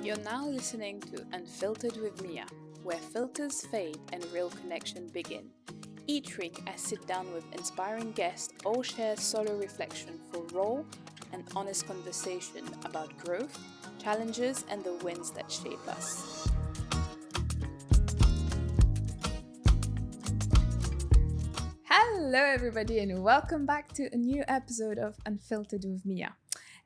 You're now listening to Unfiltered with Mia, where filters fade and real connection begin. Each week, I sit down with inspiring guests, all share solo reflection for raw and honest conversation about growth, challenges, and the wins that shape us. Hello, everybody, and welcome back to a new episode of Unfiltered with Mia.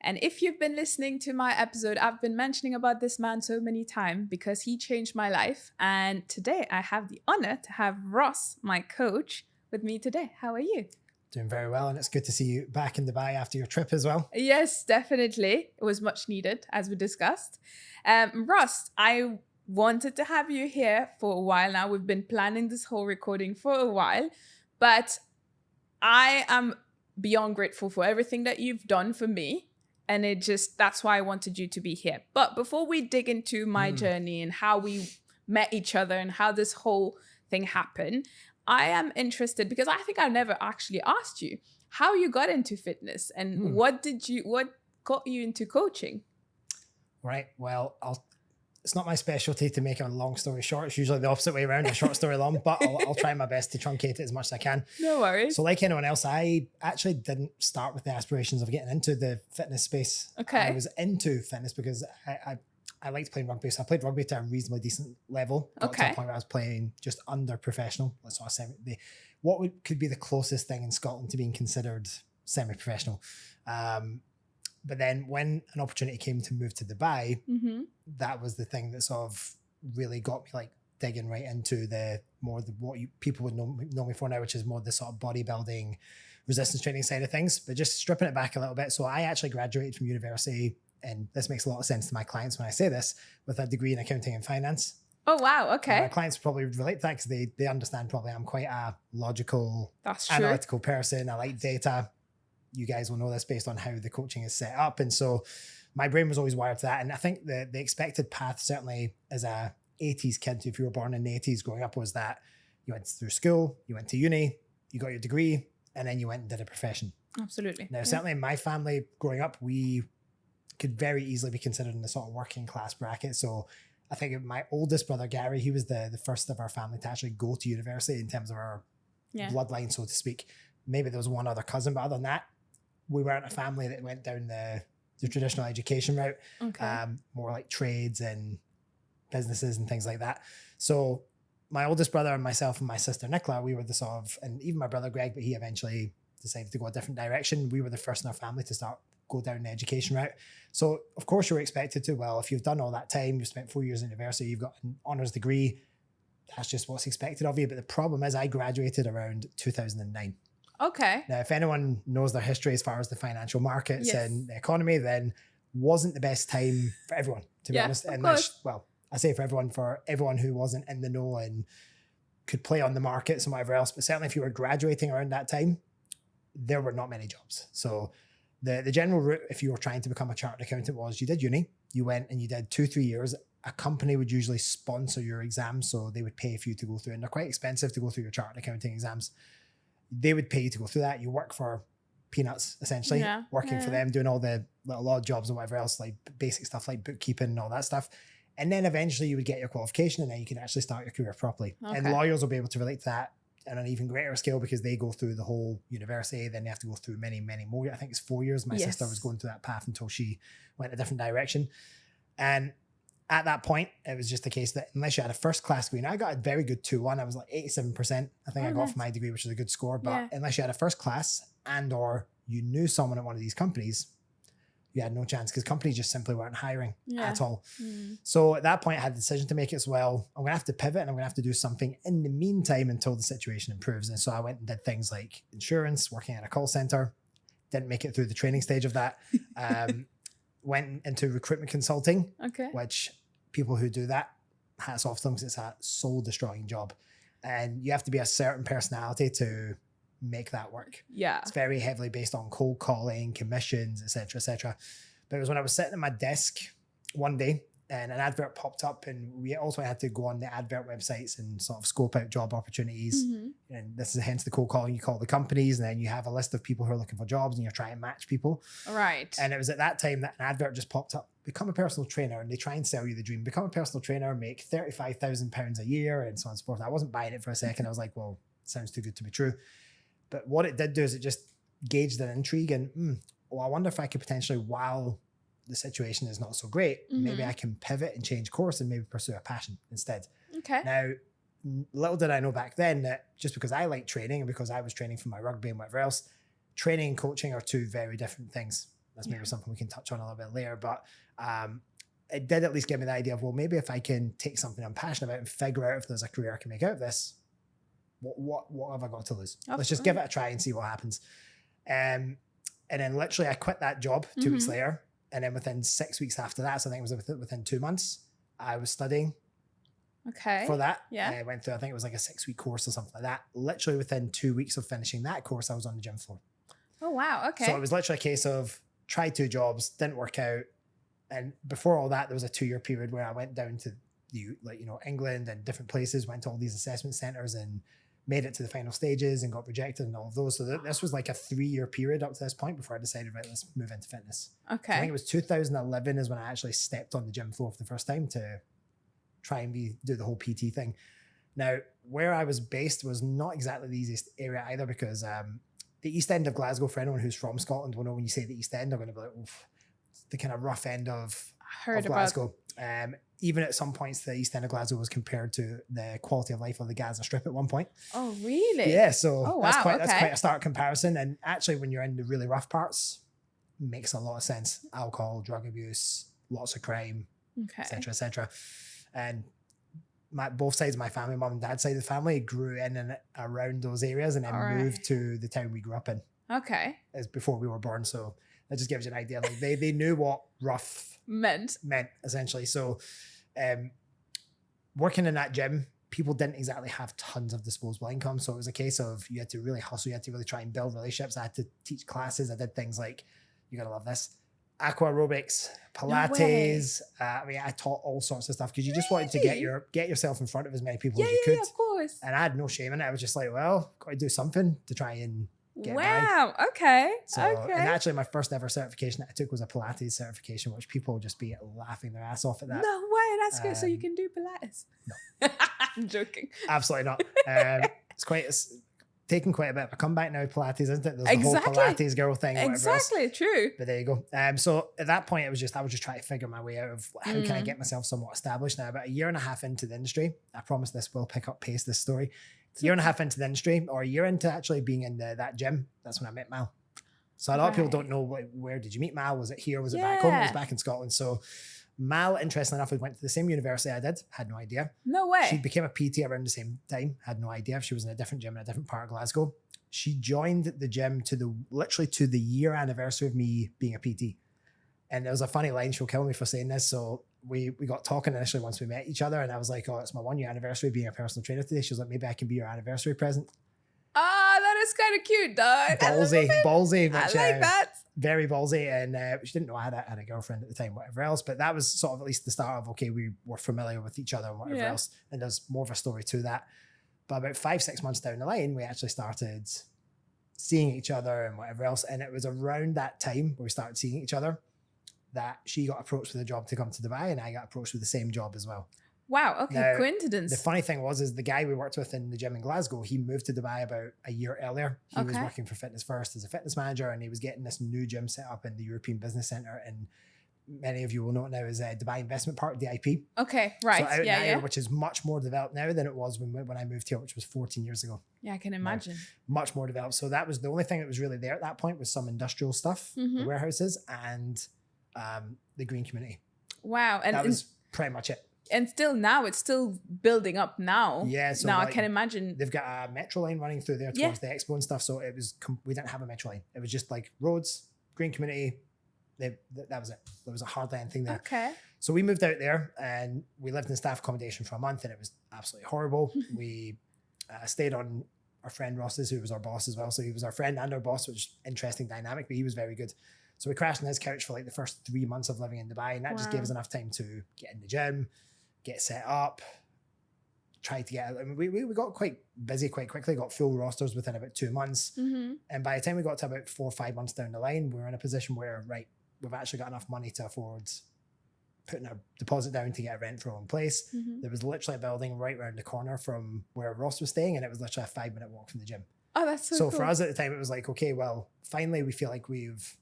And if you've been listening to my episode, I've been mentioning about this man so many times because he changed my life. And today I have the honor to have Ross, my coach, with me today. How are you? Doing very well, and it's good to see you back in Dubai after your trip as well. Yes, definitely. It was much needed, as we discussed. Ross, I wanted to have you here for a while now. We've been planning this whole recording for a while, but I am beyond grateful for everything that you've done for me. And that's why I wanted you to be here. But before we dig into my journey and how we met each other and how this whole thing happened, I am interested because I think I never actually asked you how you got into fitness and what got you into coaching? Right. Well, it's not my specialty to make a long story short. It's usually the opposite way around, a short story long, but I'll try my best to truncate it as much as I can. No worries. So like anyone else, I actually didn't start with the aspirations of getting into the fitness space. Okay. I was into fitness because I liked playing rugby. So I played rugby to a reasonably decent level. Got to a point where I was playing just under professional. Let's sort of could be the closest thing in Scotland to being considered semi-professional. But then when an opportunity came to move to Dubai, that was the thing that sort of really got me like digging right into people would know me for now, which is more the sort of bodybuilding, resistance training side of things, but just stripping it back a little bit. So I actually graduated from university, and this makes a lot of sense to my clients when I say this, with a degree in accounting and finance. Oh, wow. Okay. My clients probably relate to that because they understand probably I'm quite a logical, analytical person. I like data. You guys will know this based on how the coaching is set up. And so my brain was always wired to that. And I think the expected path, certainly as a 80s kid, if you were born in the 80s growing up, was that you went through school, you went to uni, you got your degree, and then you went and did a profession. Absolutely. Now, certainly in my family growing up, we could very easily be considered in the sort of working class bracket. So I think my oldest brother, Gary, he was the first of our family to actually go to university in terms of our bloodline, so to speak. Maybe there was one other cousin, but other than that, we weren't a family that went down the traditional education route, more like trades and businesses and things like that. So my oldest brother and myself and my sister Nicola, we were the sort of, and even my brother Greg, but he eventually decided to go a different direction. We were the first in our family to go down the education route. So of course you were expected to, well, if you've done all that time, you've spent 4 years in university, you've got an honours degree, that's just what's expected of you. But the problem is I graduated around 2009. Okay. Now, if anyone knows their history as far as the financial markets and the economy, then wasn't the best time for everyone, to be honest. I say for everyone who wasn't in the know and could play on the markets and whatever else. But certainly if you were graduating around that time, there were not many jobs. So the general route, if you were trying to become a chartered accountant, was you did uni, you went and you did 2-3 years. A company would usually sponsor your exams, so they would pay for you to go through, and they're quite expensive to go through your chartered accounting exams. They would pay you to go through that. You work for peanuts, essentially, working for them, doing all the little odd jobs and whatever else, like basic stuff like bookkeeping and all that stuff. And then eventually you would get your qualification, and then you can actually start your career properly. Okay. And lawyers will be able to relate to that on an even greater scale because they go through the whole university. Then they have to go through many, many more. I think it's 4 years. My sister was going through that path until she went a different direction. And at that point, it was just the case that unless you had a first class degree, and I got a very good 2-1, I was like 87%, I think I got for my degree, which is a good score. But unless you had a first class and or you knew someone at one of these companies, you had no chance because companies just simply weren't hiring at all. So at that point, I had the decision to make it as well. I'm going to have to pivot and I'm going to have to do something in the meantime until the situation improves. And so I went and did things like insurance, working at a call center, didn't make it through the training stage of that. Went into recruitment consulting, which people who do that, hats off to them because it's a soul destroying job. And you have to be a certain personality to make that work. Yeah. It's very heavily based on cold calling, commissions, etc., etc. But it was when I was sitting at my desk one day and an advert popped up, and we also had to go on the advert websites and sort of scope out job opportunities. And this is hence the cold calling. You call the companies and then you have a list of people who are looking for jobs and you're trying to match people. Right. And it was at that time that an advert just popped up become a personal trainer, and they try and sell you the dream. Become a personal trainer, make £35,000 a year, and so on and so forth. I wasn't buying it for a second. I was like, well, sounds too good to be true. But what it did do is it just gauged an intrigue, and I wonder if I could potentially, while the situation is not so great, maybe I can pivot and change course and maybe pursue a passion instead. Okay. Now, little did I know back then that just because I like training and because I was training for my rugby and whatever else, training and coaching are two very different things. That's maybe something we can touch on a little bit later, but it did at least give me the idea of, well, maybe if I can take something I'm passionate about and figure out if there's a career I can make out of this, what have I got to lose? Let's just give it a try and see what happens. And then literally I quit that job 2 weeks later. And then within 6 weeks after that, so I think it was within 2 months, I was studying for that. Yeah. I went through, I think it was like a 6-week course or something like that. Literally within 2 weeks of finishing that course, I was on the gym floor. Oh, wow. Okay. So it was literally a case of tried 2 jobs, didn't work out. And before all that, there was a 2-year period where I went down to England and different places, went to all these assessment centers and made it to the final stages and got rejected and all of those. So this was like a 3-year period up to this point before I decided, right, let's move into fitness. Okay. So I think it was 2011 is when I actually stepped on the gym floor for the first time to try and do the whole PT thing. Now, where I was based was not exactly the easiest area either, because the East End of Glasgow, for anyone who's from Scotland will know when you say the East End, they're going to be like, oof, it's the kind of rough end of Glasgow. Even at some points, the East End of Glasgow was compared to the quality of life of the Gaza Strip at one point. Oh, really? Yeah, so that's quite a stark comparison. And actually, when you're in the really rough parts, it makes a lot of sense. Alcohol, drug abuse, lots of crime, et cetera, et cetera. And both sides of my family, mum and dad's side of the family, grew in and around those areas and then moved to the town we grew up in. Okay. As before we were born. So that just gives you an idea. Like they knew what rough meant essentially. So working in that gym, people didn't exactly have tons of disposable income. So it was a case of you had to really hustle. You had to really try and build relationships. I had to teach classes. I did things like, you're going to love this, aqua aerobics, Pilates. I taught all sorts of stuff because you just wanted to get yourself in front of as many people as you could. Yeah, of course. And I had no shame in it. I was just like, well, got to do something to try and get by. Okay. And actually my first ever certification that I took was a Pilates certification, which people would just be laughing their ass off at that. No way, that's good. So you can do Pilates? No. I'm joking. Absolutely not. It's taking quite a bit of a comeback now, Pilates, isn't it? There's the whole Pilates girl thing. Exactly, true. But there you go. So at that point, I was just trying to figure my way out of how can I get myself somewhat established now. About a year and a half into the industry, I promise this will pick up pace, this story. A year and a half into the industry, or a year into actually being in that gym, that's when I met Mal. So a lot of people don't know, where did you meet Mal? Was it here? Was it back home? It was back in Scotland. So Mal, interestingly enough, we went to the same university I did. Had no idea. No way. She became a PT around the same time. Had no idea. She was in a different gym in a different part of Glasgow. She joined the gym literally to the year anniversary of me being a PT. And there was a funny line, she'll kill me for saying this. So we got talking initially once we met each other, and I was like, oh, it's my 1 year anniversary being a personal trainer today. She was like, maybe I can be your anniversary present. Ah, that is kind of cute, dog. Ballsy. I like that. Very ballsy. And she didn't know I had a girlfriend at the time, whatever else. But that was sort of at least the start of, okay, we were familiar with each other and whatever else. And there's more of a story to that. But about 5-6 months down the line, we actually started seeing each other and whatever else. And it was around that time where we started seeing each other that she got approached with a job to come to Dubai, and I got approached with the same job as well. Wow, okay, now, coincidence. The funny thing is the guy we worked with in the gym in Glasgow, he moved to Dubai about a year earlier. He was working for Fitness First as a fitness manager, and he was getting this new gym set up in the European Business Centre, and many of you will know it now as Dubai Investment Park, DIP. Okay, right. So out now, which is much more developed now than it was when I moved here, which was 14 years ago. Yeah, I can imagine. Much more developed. So that was the only thing that was really there at that point, was some industrial stuff, the warehouses, and the green community. Wow. And that was pretty much it. And still now, it's still building up now. Yeah. So now I can imagine. They've got a metro line running through there towards the expo and stuff. So it was, we didn't have a metro line. It was just like roads, green community. That was it. There was a hardly anything there. Okay. So we moved out there and we lived in staff accommodation for a month, and it was absolutely horrible. We stayed on our friend Ross's, who was our boss as well. So he was our friend and our boss, which is an interesting dynamic, but he was very good. So we crashed on his couch for like the first 3 months of living in Dubai, and that just gave us enough time to get in the gym, get set up, try to get, I mean, we got quite busy quite quickly, got full rosters within about 2 months. And by the time we got to about 4 or 5 months down the line, we were in a position where, right, we've actually got enough money to afford putting a deposit down to get a rent for our own place. There was literally a building right around the corner from where Ross was staying, and it was literally a 5-minute walk from the gym. Oh, that's so cool. For us at the time, it was like, okay, well, finally we feel like we've,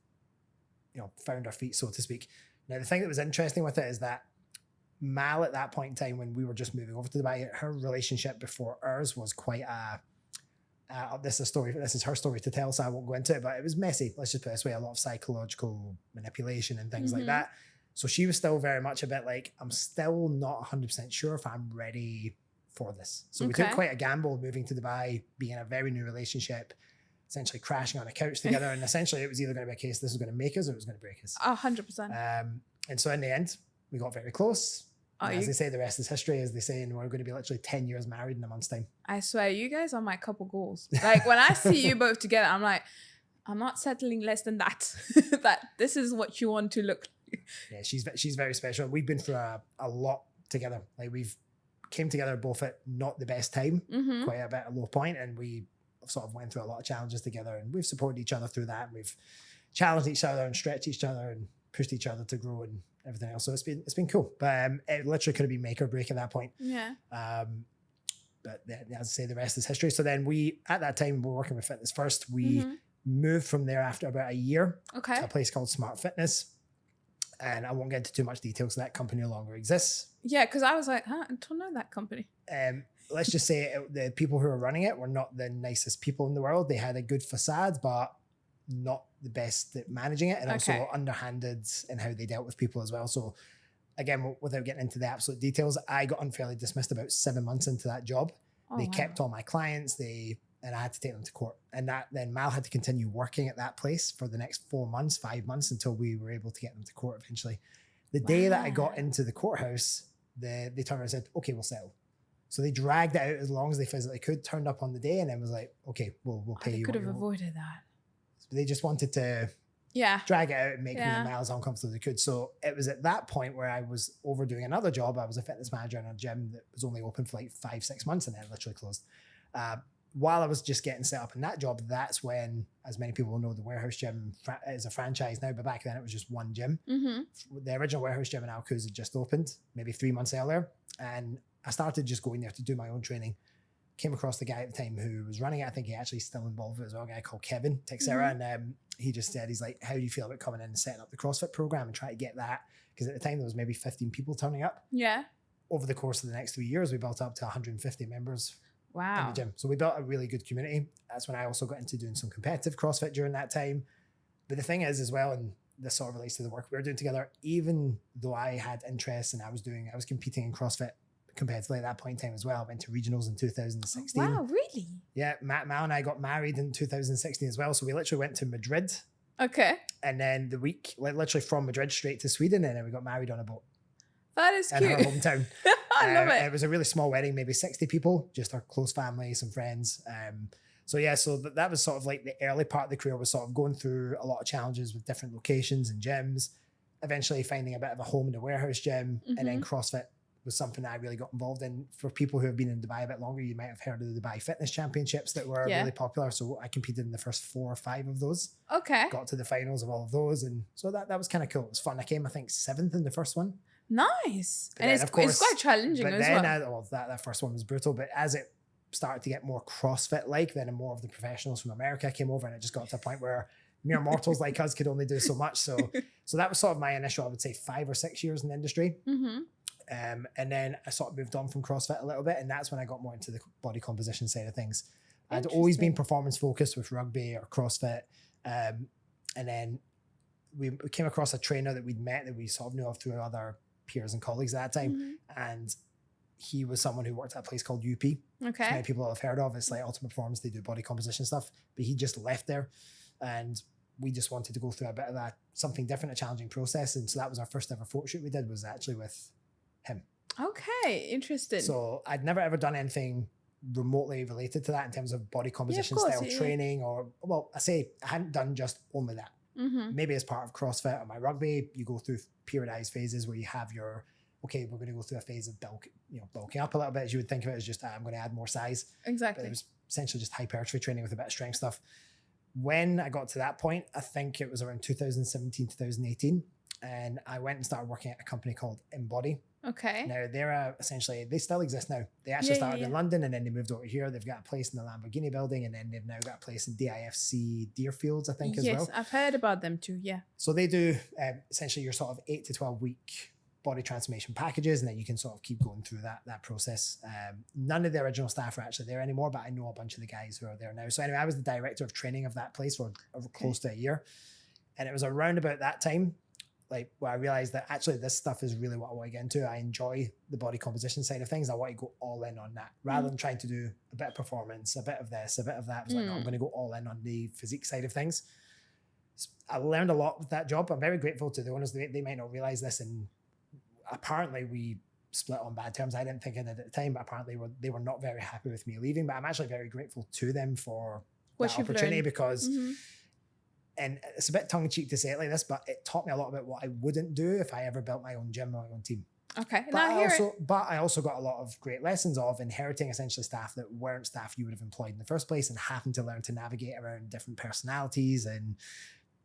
found our feet, so to speak. Now, the thing that was interesting with it is that Mal, at that point in time, when we were just moving over to Dubai, her relationship before ours was quite this is her story to tell, so I won't go into it, but it was messy. Let's just put it this way, a lot of psychological manipulation and things like that. So she was still very much a bit like, I'm still not 100% sure if I'm ready for this. So we took quite a gamble moving to Dubai, being in a very new relationship, essentially crashing on a couch together. And essentially it was either going to be a case this was going to make us or it was going to break us. 100%. And so in the end, we got very close. As they say, the rest is history, as they say, and we're going to be literally 10 years married in a month's time. I swear, you guys are my couple goals. Like, when I see you both together, I'm like, I'm not settling less than that. That this is what you want to look like. Yeah, she's very special. We've been through a lot together. Like, we've came together both at not the best time, quite a bit of a low point, and we sort of went through a lot of challenges together, and we've supported each other through that, and we've challenged each other and stretched each other and pushed each other to grow and everything else. So it's been cool, but it literally could have been make or break at that point. Yeah. But as I say, the rest is history. So then at that time, we were working with Fitness First. We moved from there after about a year to a place called Smart Fitness. And I won't get into too much detail because that company no longer exists. Yeah, because I was like, I don't know that company. Let's just say the people who were running it were not the nicest people in the world. They had a good facade, but not the best at managing it, and also underhanded in how they dealt with people as well. So again, without getting into the absolute details, I got unfairly dismissed about 7 months into that job. They kept all my clients, and I had to take them to court. And then Mal had to continue working at that place for the next 5 months until we were able to get them to court eventually. The day that I got into the courthouse, they turned around and said, okay, we'll settle. So they dragged it out as long as they physically could, turned up on the day, and then was like, okay, we'll pay you. They could have avoided that. They just wanted to drag it out and make me and Mal as uncomfortable as they could. So it was at that point where I was overdoing another job. I was a fitness manager in a gym that was only open for like 5-6 months and then literally closed. While I was just getting set up in that job, that's when, as many people will know, the warehouse gym is a franchise now, but back then it was just one gym. The original warehouse gym in Al Quoz had just opened maybe 3 months earlier. And I started just going there to do my own training. Came across the guy at the time who was running it. I think he actually still involved with it as well, a guy called Kevin Texera. And he just said, he's like, how do you feel about coming in and setting up the CrossFit program and try to get that? Because at the time there was maybe 15 people turning up. Yeah. Over the course of the next 3 years, we built up to 150 members in the the gym. So we built a really good community. That's when I also got into doing some competitive CrossFit during that time. But the thing is as well, and this sort of relates to the work we were doing together, even though I had interests and I was competing in CrossFit competitively at that point in time as well. I went to regionals in 2016. Wow, really? Yeah, Mal and I got married in 2016 as well. So we literally went to Madrid. Okay. And then the week, literally from Madrid straight to Sweden, and then we got married on a boat. That is cute. In her hometown. I love it. It was a really small wedding, maybe 60 people, just our close family, some friends. So that was sort of like the early part of the career, was sort of going through a lot of challenges with different locations and gyms, eventually finding a bit of a home in the warehouse gym, and then CrossFit was something that I really got involved in. For people who have been in Dubai a bit longer, you might have heard of the Dubai Fitness Championships that were really popular. So I competed in the first 4 or 5 of those. Okay. Got to the finals of all of those. And so that was kind of cool. It was fun. I came, I think, 7th in the first one. Nice. And it's quite challenging as well. That first one was brutal. But as it started to get more CrossFit-like, then more of the professionals from America came over, and it just got to a point where mere mortals like us could only do so much. So that was sort of my initial, I would say, 5 or 6 years in the industry. And then I sort of moved on from CrossFit a little bit, and that's when I got more into the body composition side of things. I'd always been performance focused with rugby or CrossFit. And then we came across a trainer that we'd met that we sort of knew of through other peers and colleagues at that time. And he was someone who worked at a place called UP. Okay. Many people have heard of. It's like Ultimate Performance. They do body composition stuff, but he just left there. And we just wanted to go through a bit of something different, a challenging process. And so that was our first ever photo shoot we did, was actually with him. Okay, interesting. So I'd never ever done anything remotely related to that in terms of body composition style training, or, well, I hadn't done just only that. Maybe as part of CrossFit or my rugby, you go through periodized phases where you have we're going to go through a phase of bulking up a little bit, as you would think of it as just, I'm going to add more size. Exactly. But it was essentially just hypertrophy training with a bit of strength stuff. When I got to that point, I think it was around 2017, 2018. and I went and started working at a company called Embody. Okay. Now they're essentially, they still exist now. They actually started in London and then they moved over here. They've got a place in the Lamborghini building and then they've now got a place in DIFC Deerfields, I think, as well. Yes, I've heard about them too. Yeah. So they do essentially your sort of 8 to 12 week body transformation packages, and then you can sort of keep going through that process. None of the original staff are actually there anymore, but I know a bunch of the guys who are there now. So anyway, I was the director of training of that place for close to a year. And it was around about that time, like where I realized that actually this stuff is really what I want to get into. I enjoy the body composition side of things. I want to go all in on that rather than trying to do a bit of performance, a bit of this, a bit of that. I was like, no, I'm going to go all in on the physique side of things. I learned a lot with that job. I'm very grateful to the owners. They might not realize this, and apparently we split on bad terms. I didn't think I did at the time, but apparently they were not very happy with me leaving. But I'm actually very grateful to them for that opportunity because, and it's a bit tongue-in-cheek to say it like this, but it taught me a lot about what I wouldn't do if I ever built my own gym or my own team. Okay. But I also got a lot of great lessons of inheriting essentially staff that weren't staff you would have employed in the first place and having to learn to navigate around different personalities and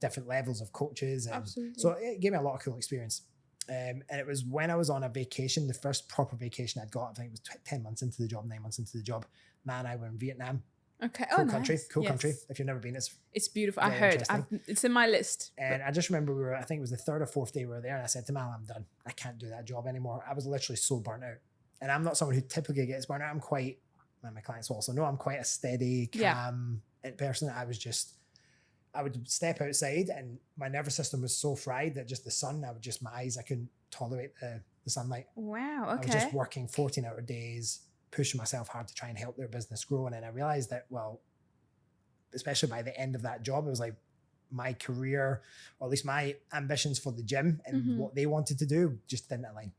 different levels of coaches. And so it gave me a lot of cool experience. And it was when I was on a vacation, the first proper vacation I'd got, I think it was 10 months into the job, 9 months into the job. Man, and I were in Vietnam. Okay. Cool country. Country. If you've never been, it's beautiful. I heard. It's in my list. And I just remember I think it was the third or fourth day we were there, and I said to Mal, I'm done. I can't do that job anymore. I was literally so burnt out. And I'm not someone who typically gets burnt out. I'm quite, and my clients also know, I'm quite a steady, calm person. I would step outside and my nervous system was so fried that just the sun, my eyes, I couldn't tolerate the sunlight. Wow. Okay. I was just working 14-hour days, pushing myself hard to try and help their business grow. And then I realized that, well, especially by the end of that job, it was like my career, or at least my ambitions for the gym and what they wanted to do just didn't align.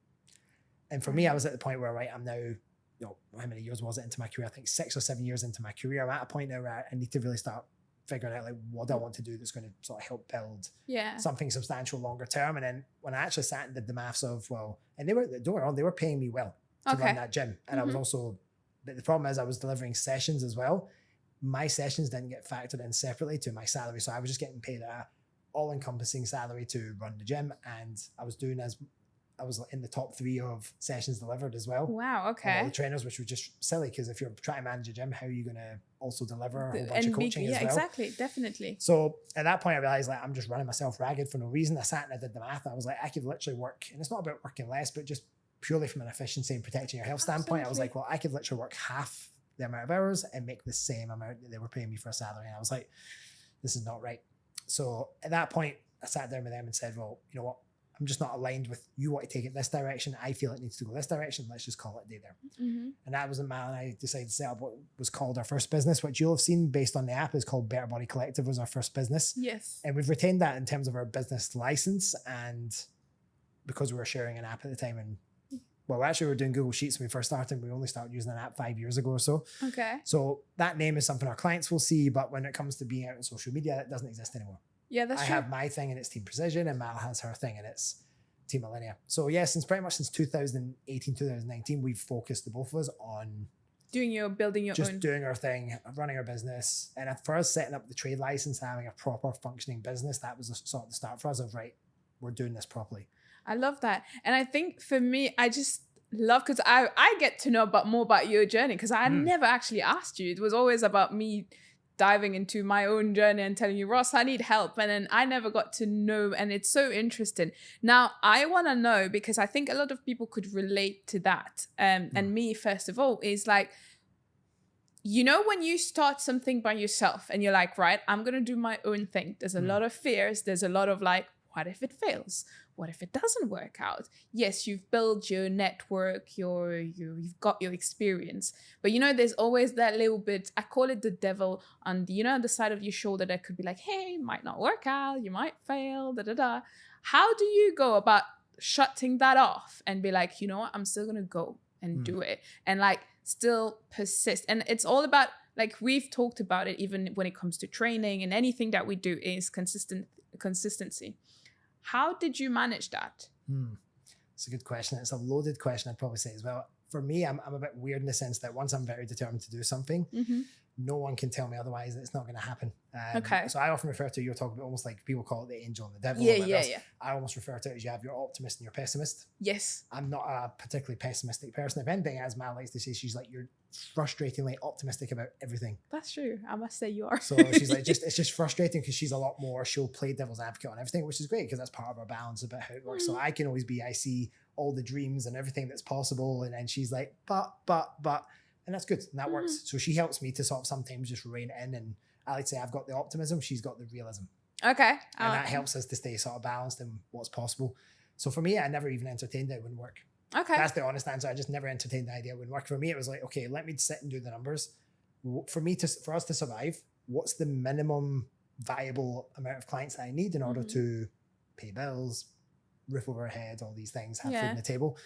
And for me, I was at the point where, I'm now, how many years was it into my career? I think 6 or 7 years into my career. I'm at a point now where I need to really start figuring out like what I want to do that's going to sort of help build something substantial longer term. And then when I actually sat and did the maths of, and they were paying me well to run that gym. And I was also, but the problem is I was delivering sessions as well. My sessions didn't get factored in separately to my salary. So I was just getting paid a all-encompassing salary to run the gym. And I was in the top 3 of sessions delivered as well. Wow, okay. All the trainers, which was just silly because if you're trying to manage a gym, how are you going to also deliver a whole bunch of coaching as well? Yeah, exactly, definitely. So at that point, I realized like I'm just running myself ragged for no reason. I sat and I did the math. I was like, I could literally work, and it's not about working less, but just purely from an efficiency and protecting your health standpoint. I was like, well, I could literally work half the amount of hours and make the same amount that they were paying me for a salary. And I was like, this is not right. So at that point, I sat down with them and said, well, you know what? I'm just not aligned with you want to take it this direction. I feel it needs to go this direction. Let's just call it a day there. And that was a man. I decided to set up what was called our first business, which you'll have seen based on the app is called Better Body Collective was our first business. Yes. And we've retained that in terms of our business license. And because we were sharing an app at the time, and actually we were doing Google Sheets when we first started. We only started using an app 5 years ago or so. Okay. So that name is something our clients will see, but when it comes to being out on social media, that doesn't exist anymore. Yeah, that's true. I have my thing and it's Team Precision, and Mal has her thing and it's Team Millennia. So yeah, since 2018, 2019, we've focused the both of us on building your own, doing our thing, running our business. And for us setting up the trade license, having a proper functioning business, that was sort of the start for us of we're doing this properly. I love that. And I think for me, I just love, because I get to know more about your journey, because I never actually asked you. It was always about me diving into my own journey and telling you, Ross, I need help. And then I never got to know, and it's so interesting. Now, I want to know, because I think a lot of people could relate to that. And me, first of all, is like, when you start something by yourself and you're like, right, I'm going to do my own thing. There's a lot of fears. There's a lot of like, what if it fails? What if it doesn't work out? Yes, you've built your network, you've got your experience, but there's always that little bit, I call it the devil on the side of your shoulder that could be like, hey, might not work out, you might fail, da-da-da. How do you go about shutting that off and be like, you know what, I'm still gonna go and do it and like still persist? And it's all about, like we've talked about it, even when it comes to training and anything that we do is consistency. How did you manage that? It's a good question. It's a loaded question, I'd probably say as well. for me, I'm a bit weird in the sense that once I'm very determined to do something, no one can tell me otherwise that it's not going to happen. So I often refer to, you're talking about almost like people call it the angel and the devil. Yeah. I almost refer to it as you have your optimist and your pessimist. Yes. I'm not a particularly pessimistic person. If anything, as Mal likes to say, she's like, you're frustratingly optimistic about everything. That's true. I must say you are. So she's like, it's just frustrating because she's a lot more, she'll play devil's advocate on everything, which is great because that's part of our balance about how it works. So I can always I see all the dreams and everything that's possible. And then she's like, but, and that's good. And that works. So she helps me to sort of sometimes just rein it in. And I like to say I've got the optimism, she's got the realism. Okay. And that helps us to stay sort of balanced in what's possible. So for me, I never even entertained it wouldn't work. Okay. That's the honest answer. I just never entertained the idea it wouldn't work. For me, it was like, okay, let me sit and do the numbers. For us to survive, what's the minimum viable amount of clients that I need in order to pay bills, roof over our head, all these things, have food on the table.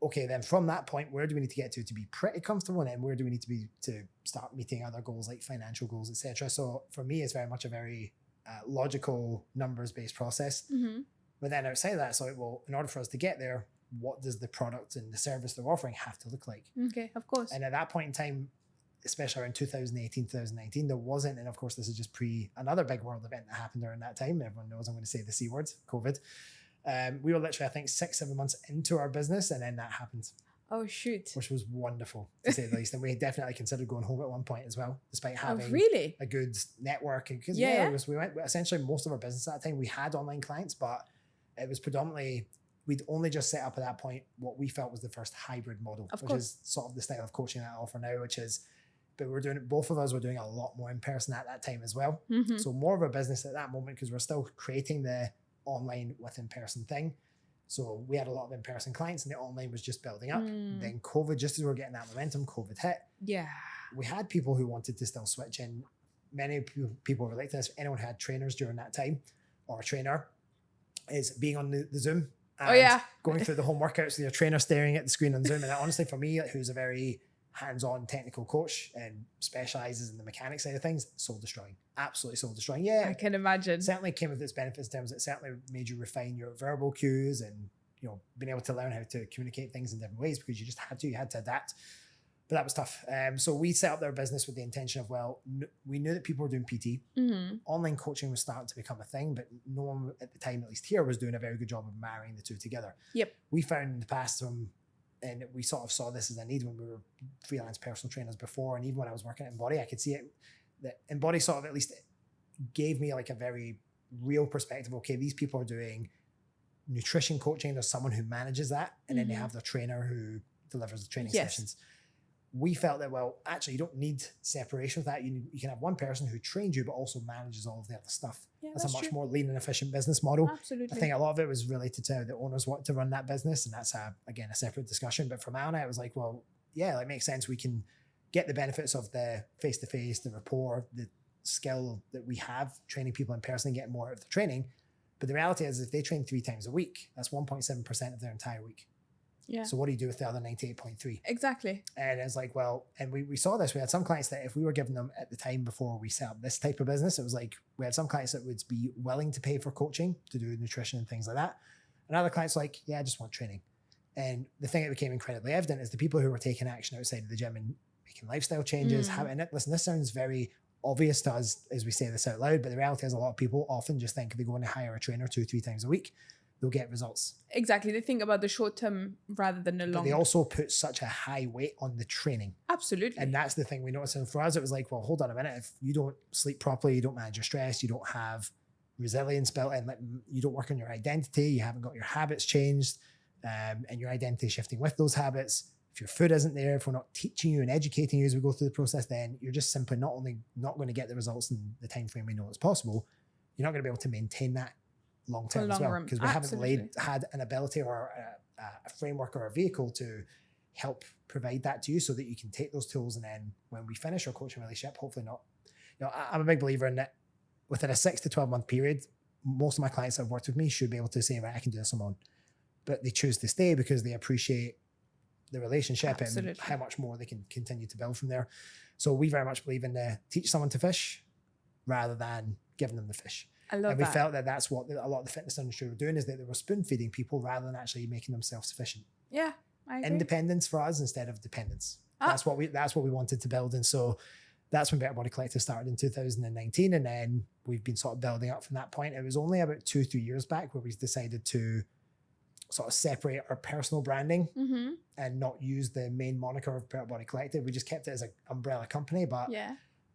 Okay, then from that point, where do we need to get to be pretty comfortable? And then where do we need to be to start meeting other goals like financial goals, etc.? So for me, it's very much a very logical, numbers-based process. But then outside of that, it's like, well, in order for us to get there, what does the product and the service they're offering have to look like? Okay, of course. And at that point in time, especially around 2018, 2019, there wasn't, and of course, this is just another big world event that happened during that time. Everyone knows I'm going to say the C word, COVID. We were literally, I think, 6-7 months into our business, and then that happened. Oh, shoot. Which was wonderful, to say the least. And we definitely considered going home at one point as well, despite having a good network. Because we went, essentially most of our business at that time, we had online clients, but it was predominantly, we'd only just set up at that point what we felt was the first hybrid model, which is sort of the style of coaching that I offer now, but both of us were doing a lot more in person at that time as well. So more of a business at that moment, because we're still creating the online with in-person thing. So we had a lot of in-person clients and the online was just building up. Then COVID, just as we were getting that momentum, COVID hit. Yeah. We had people who wanted to still switch in. Many people relate to this. Anyone who had trainers during that time or a trainer is being on the Zoom and going through the home workouts with your trainer staring at the screen on Zoom. And honestly, for me, who's a very hands-on technical coach and specializes in the mechanics side of things, soul destroying, absolutely soul destroying. Yeah, I can imagine. Certainly came with its benefits in terms of it certainly made you refine your verbal cues and being able to learn how to communicate things in different ways because you had to adapt. But that was tough. So we set up their business with the intention of, we knew that people were doing PT. Online coaching was starting to become a thing, but no one at the time, at least here, was doing a very good job of marrying the two together. We found in the past and we sort of saw this as a need when we were freelance personal trainers before. And even when I was working at Embody, I could see it, that Embody sort of at least gave me like a very real perspective. Okay, these people are doing nutrition coaching. There's someone who manages that. And then they have their trainer who delivers the training sessions. We felt that, actually, you don't need separation with that. You can have one person who trains you, but also manages all of the other stuff. That's a much more lean and efficient business model. Absolutely. I think a lot of it was related to how the owners want to run that business. And that's, again, a separate discussion. But for Mal and I, it was like, it makes sense. We can get the benefits of the face-to-face, the rapport, the skill that we have training people in person and getting more out of the training. But the reality is if they train 3 times a week, that's 1.7% of their entire week. Yeah. So what do you do with the other 98.3? Exactly. And it's like, and we saw this. We had some clients that if we were giving them at the time before we set up this type of business, it was like we had some clients that would be willing to pay for coaching to do nutrition and things like that. And other clients like, I just want training. And the thing that became incredibly evident is the people who were taking action outside of the gym and making lifestyle changes, listen, this sounds very obvious to us as we say this out loud, but the reality is a lot of people often just think if they go and hire a trainer 2-3 times a week, they'll get results. Exactly. They think about the short term rather than the long. But they also put such a high weight on the training. Absolutely. And that's the thing we noticed. And for us, it was like, hold on a minute. If you don't sleep properly, you don't manage your stress, you don't have resilience built in, like you don't work on your identity, you haven't got your habits changed, and your identity shifting with those habits. If your food isn't there, if we're not teaching you and educating you as we go through the process, then you're just simply not only not going to get the results in the time frame we know it's possible, you're not going to be able to maintain that long term as well, because we haven't had an ability or a framework or a vehicle to help provide that to you so that you can take those tools and then when we finish our coaching relationship, hopefully not. I'm a big believer in that within a 6 to 12 month period, most of my clients that have worked with me should be able to say, right, I can do this on my own. But they choose to stay because they appreciate the relationship and how much more they can continue to build from there. So we very much believe in teach someone to fish rather than giving them the fish. I love that. And we felt that that's what a lot of the fitness industry were doing, is that they were spoon feeding people rather than actually making them self-sufficient. Yeah. independence for us instead of dependence. That's what we wanted to build. And so that's when Better Body Collective started in 2019. And then we've been sort of building up from that point. It was only about 2-3 years back where we decided to sort of separate our personal branding and not use the main moniker of Better Body Collective. We just kept it as an umbrella company. But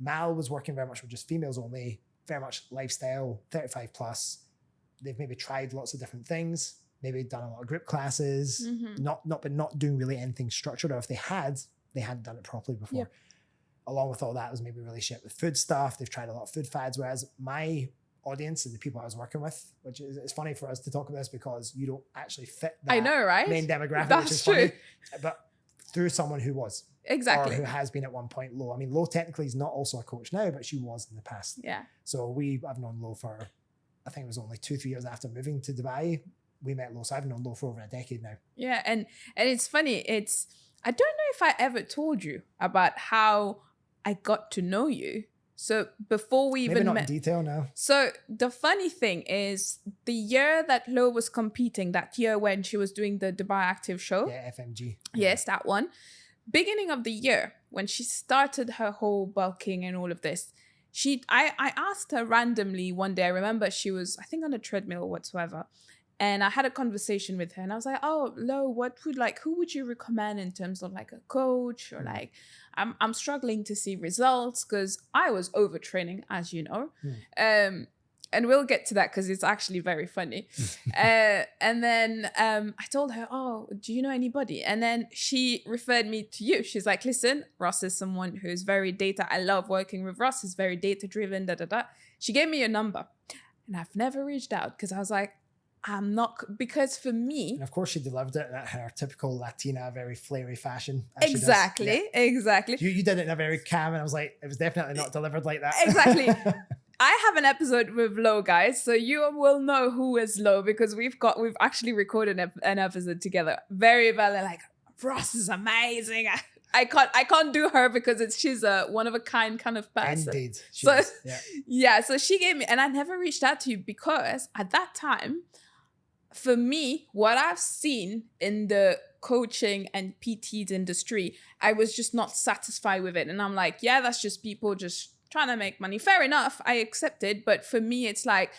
Mal was working very much with just females only, very much lifestyle, 35 plus. They've maybe tried lots of different things, maybe done a lot of group classes, not doing really anything structured. Or if they hadn't done it properly before. Yeah. Along with all that was maybe really shit with food stuff. They've tried a lot of food fads, whereas my audience and the people I was working with, which is, it's funny for us to talk about this because you don't actually fit that I know, right? main demographic, That's which is true. funny. But through someone who was. Exactly. Or who has been at one point. Lo. I mean, Lo technically is not also a coach now, but she was in the past. Yeah. So I've known Lo for, I think it was only 2-3 years after moving to Dubai. We met Lo. So I've known Lo for over a decade now. Yeah. And it's funny. I don't know if I ever told you about how I got to know you. So before we Maybe even not met. in detail now. So the funny thing is the year that Lo was competing, that year when she was doing the Dubai Active show. Yeah, FMG. Yes, that one. Beginning of the year, when she started her whole bulking and all of this, I asked her randomly one day. I remember she was, I think, on a treadmill or whatsoever. And I had a conversation with her and I was like, oh, Lo, who would you recommend in terms of like a coach or like, I'm struggling to see results because I was overtraining, as you know. And we'll get to that because it's actually very funny. And then I told her, oh, do you know anybody? And then she referred me to you. She's like, listen, Ross is someone who's very I love working with Ross. He's very data driven, She gave me your number and I've never reached out because I was like, I'm not, because for me. And of course she delivered it in her typical Latina, very flary fashion. Exactly. You did it in a very calm, and I was like, it was definitely not delivered like that. Exactly. I have an episode with Lo, guys, so you will know who is Lo because we've actually recorded an episode together. Very well, like, Ross is amazing. I can't do her because she's a one of a kind kind of person. Indeed. So she gave me, and I never reached out to you because at that time, for me, what I've seen in the coaching and PTs industry, I was just not satisfied with it. And I'm like, yeah, that's just people just trying to make money. Fair enough. I accept it. But for me, it's like,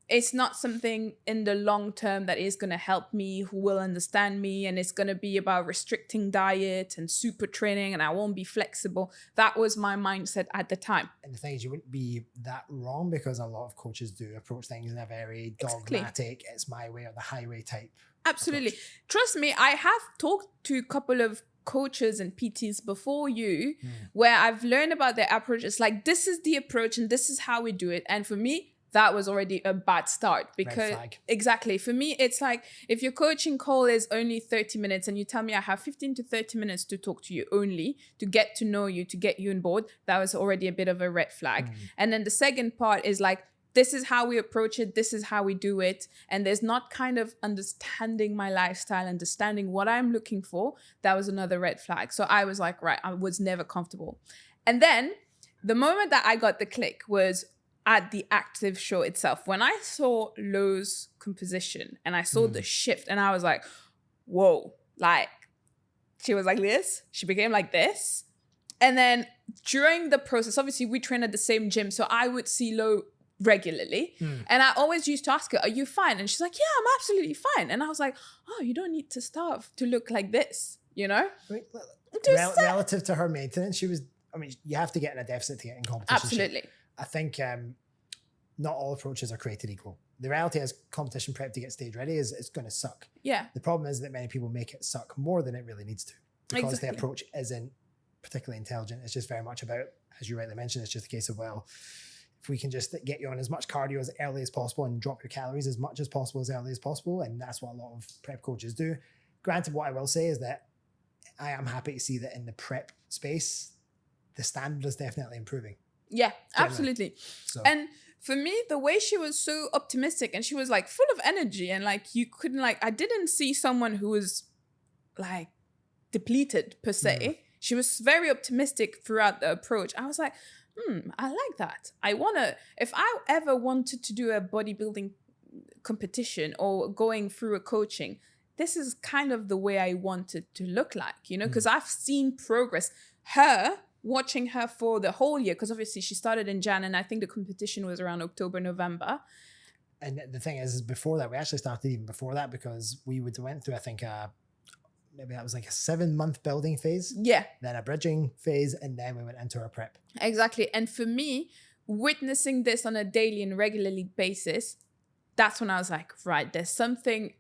it's not something in the long term that is going to help me, who will understand me. And it's going to be about restricting diet and super training and I won't be flexible. That was my mindset at the time. And the thing is, you wouldn't be that wrong because a lot of coaches do approach things in a very dogmatic, it's my way or the highway type. Absolutely. Approach. Trust me, I have talked to a couple of coaches and PTs before you where I've learned about their approach. It's like, this is the approach and this is how we do it. And for me, that was already a bad start because exactly for me, it's like if your coaching call is only 30 minutes and you tell me I have 15 to 30 minutes to talk to you only to get to know you, to get you on board, that was already a bit of a red flag. And then the second part is like, this is how we approach it. This is how we do it. And there's not kind of understanding my lifestyle, understanding what I'm looking for. That was another red flag. So I was like, right, I was never comfortable. And then the moment that I got the click was at the active show itself. When I saw Lo's composition and I saw the shift and I was like, whoa, like she was like this, she became like this. And then during the process, obviously we train at the same gym. So I would see Lo regularly. And I always used to ask her, are you fine? And she's like, yeah, I'm absolutely fine. And I was like, oh, you don't need to starve to look like this, you know? Relative to her maintenance, you have to get in a deficit to get in competition. Absolutely. I think not all approaches are created equal. The reality is competition prep to get stage ready is it's going to suck. Yeah. The problem is that many people make it suck more than it really needs to because the approach isn't particularly intelligent. It's just very much about, as you rightly mentioned, it's just a case of, well, if we can just get you on as much cardio as early as possible and drop your calories as much as possible as early as possible, and that's what a lot of prep coaches do. Granted, what I will say is that I am happy to see that in the prep space, the standard is definitely improving. Yeah, absolutely. So. And for me, the way she was so optimistic and she was like full of energy and like you couldn't I didn't see someone who was like depleted per se. She was very optimistic throughout the approach. I was like, I like that. If I ever wanted to do a bodybuilding competition or going through a coaching, this is kind of the way I want it to look like, because Mm. I've seen progress. Watching her for the whole year, because obviously she started in Jan and I think the competition was around October, November. And the thing is before that, we actually started even before that, because we went through, I think, maybe that was like a 7-month building phase. Yeah. Then a bridging phase, and then we went into our prep. Exactly. And for me, witnessing this on a daily and regularly basis, that's when I was like, right, there's something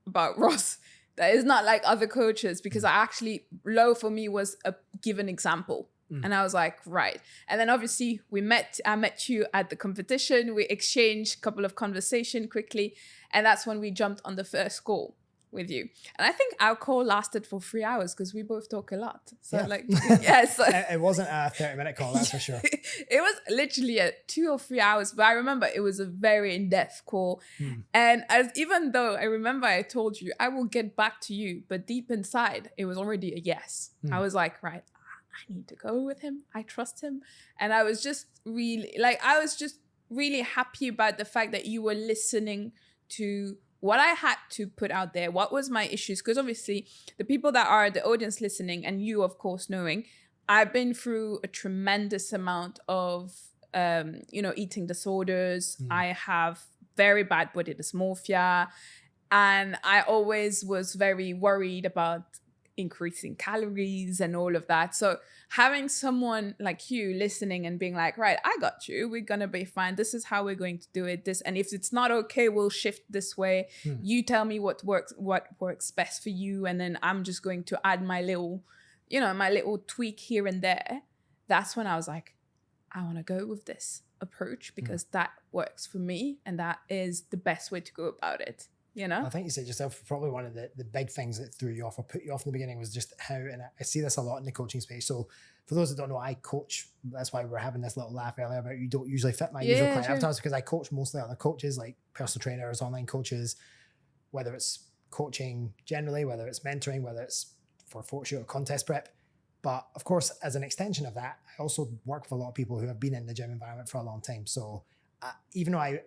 about Ross that is not like other coaches, because I actually, Lo for me was a given example. And I was like, right. And then obviously I met you at the competition. We exchanged a couple of conversation quickly. And that's when we jumped on the first call with you. And I think our call lasted for 3 hours because we both talk a lot. So so it wasn't a 30-minute call, that's for sure. It was literally 2 or 3 hours, but I remember it was a very in-depth call. And even though I remember I told you I will get back to you, but deep inside it was already a yes. I was like, right, I need to go with him. I trust him. And I was just really happy about the fact that you were listening to what I had to put out there. What was my issues? Because obviously the people that are the audience listening, and you of course knowing, I've been through a tremendous amount of, eating disorders. I have very bad body dysmorphia. And I always was very worried about increasing calories and all of that. So having someone like you listening and being like, right, I got you, we're gonna be fine, this is how we're going to do it, and if it's not okay, we'll shift this way. You tell me what works best for you, and then I'm just going to add my little tweak here and there. That's when I was like, I want to go with this approach because that works for me and that is the best way to go about it. I think you said yourself, probably one of the big things that threw you off or put you off in the beginning was just how, and I see this a lot in the coaching space. So for those that don't know, I coach. That's why we're having this little laugh earlier about you don't usually fit my usual client avatars, because I coach mostly other coaches like personal trainers, online coaches, whether it's coaching generally, whether it's mentoring, whether it's for photo shoot or contest prep. But of course, as an extension of that, I also work with a lot of people who have been in the gym environment for a long time. So even though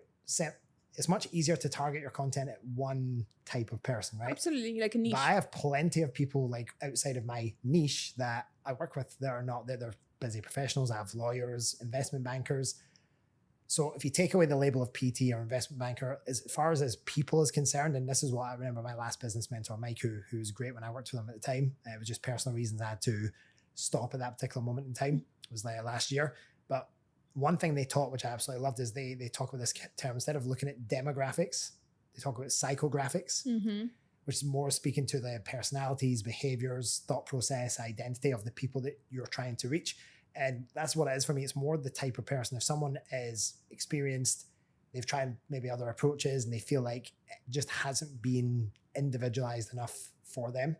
it's much easier to target your content at one type of person, right? Absolutely, like a niche. But I have plenty of people like outside of my niche that I work with that are not, they're busy professionals. I have lawyers, investment bankers. So if you take away the label of PT or investment banker, as far as people is concerned, and this is what I remember my last business mentor, Mike, who was great when I worked with him at the time. It was just personal reasons I had to stop at that particular moment in time. It was like last year. But one thing they taught, which I absolutely loved, is they talk about this term, instead of looking at demographics, they talk about psychographics, which is more speaking to the personalities, behaviors, thought process, identity of the people that you're trying to reach. And that's what it is for me. It's more the type of person. If someone is experienced, they've tried maybe other approaches and they feel like it just hasn't been individualized enough for them.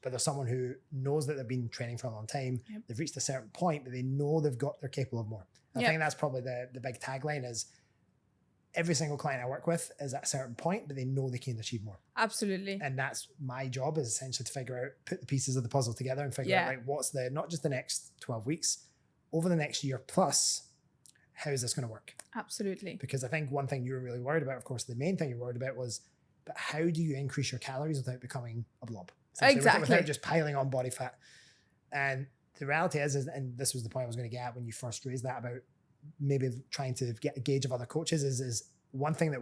But there's someone who knows that they've been training for a long time. Yep. They've reached a certain point, but they know they're capable of more. I think that's probably the big tagline is every single client I work with is at a certain point, but they know they can achieve more. Absolutely. And that's my job, is essentially to figure out, put the pieces of the puzzle together and figure out like what's not just the next 12 weeks, over the next year plus, how is this going to work? Absolutely. Because I think one thing you were really worried about, of course, the main thing you were worried about was, but how do you increase your calories without becoming a blob? Exactly. Without just piling on body fat. And the reality is, and this was the point I was going to get at when you first raised that about maybe trying to get a gauge of other coaches, is one thing that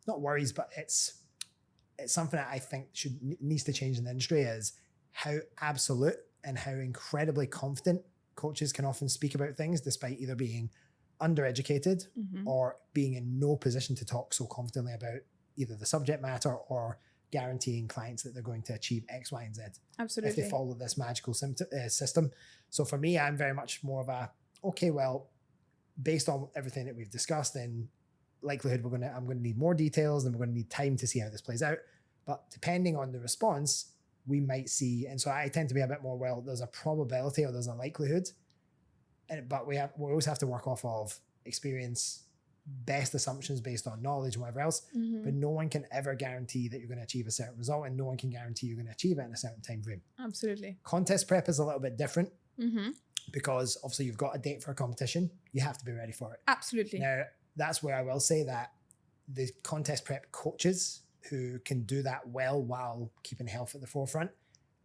not worries, but it's something that I think needs to change in the industry, is how absolute and how incredibly confident coaches can often speak about things despite either being undereducated or being in no position to talk so confidently about either the subject matter or guaranteeing clients that they're going to achieve X, Y, and Z. Absolutely. If they follow this magical system. So for me, I'm very much more of a, okay, well, based on everything that we've discussed, in likelihood I'm going to need more details and we're going to need time to see how this plays out. But depending on the response, we might see, and so I tend to be a bit more, well, there's a probability or there's a likelihood, but we always have to work off of experience, best assumptions based on knowledge and whatever else. But no one can ever guarantee that you're going to achieve a certain result, and no one can guarantee you're going to achieve it in a certain time frame. Absolutely. Contest prep is a little bit different because obviously you've got a date for a competition. You have to be ready for it. Absolutely. Now, that's where I will say that the contest prep coaches who can do that well while keeping health at the forefront,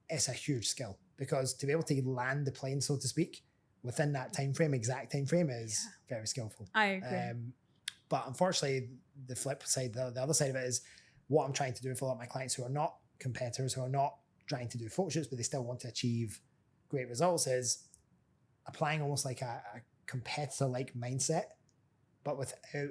it's a huge skill, because to be able to land the plane, so to speak, within that exact time frame is very skillful. I agree. But unfortunately, the flip side, the other side of it is what I'm trying to do for a lot of my clients who are not competitors, who are not trying to do photo shoots, but they still want to achieve great results, is applying almost like a competitor-like mindset, but without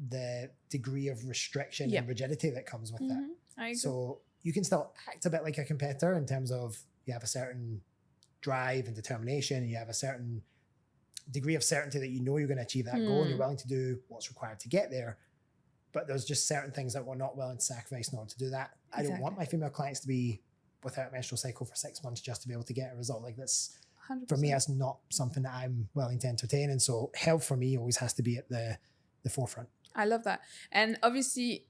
the degree of restriction and rigidity that comes with that. I agree. So you can still act a bit like a competitor in terms of you have a certain drive and determination, and you have a certain degree of certainty that you know you're going to achieve that goal, and you're willing to do what's required to get there. But there's just certain things that we're not willing to sacrifice in order to do that. Exactly. I don't want my female clients to be without a menstrual cycle for 6 months just to be able to get a result like this. 100%. For me, that's not something that I'm willing to entertain. And so health for me always has to be at the forefront. I love that. And obviously,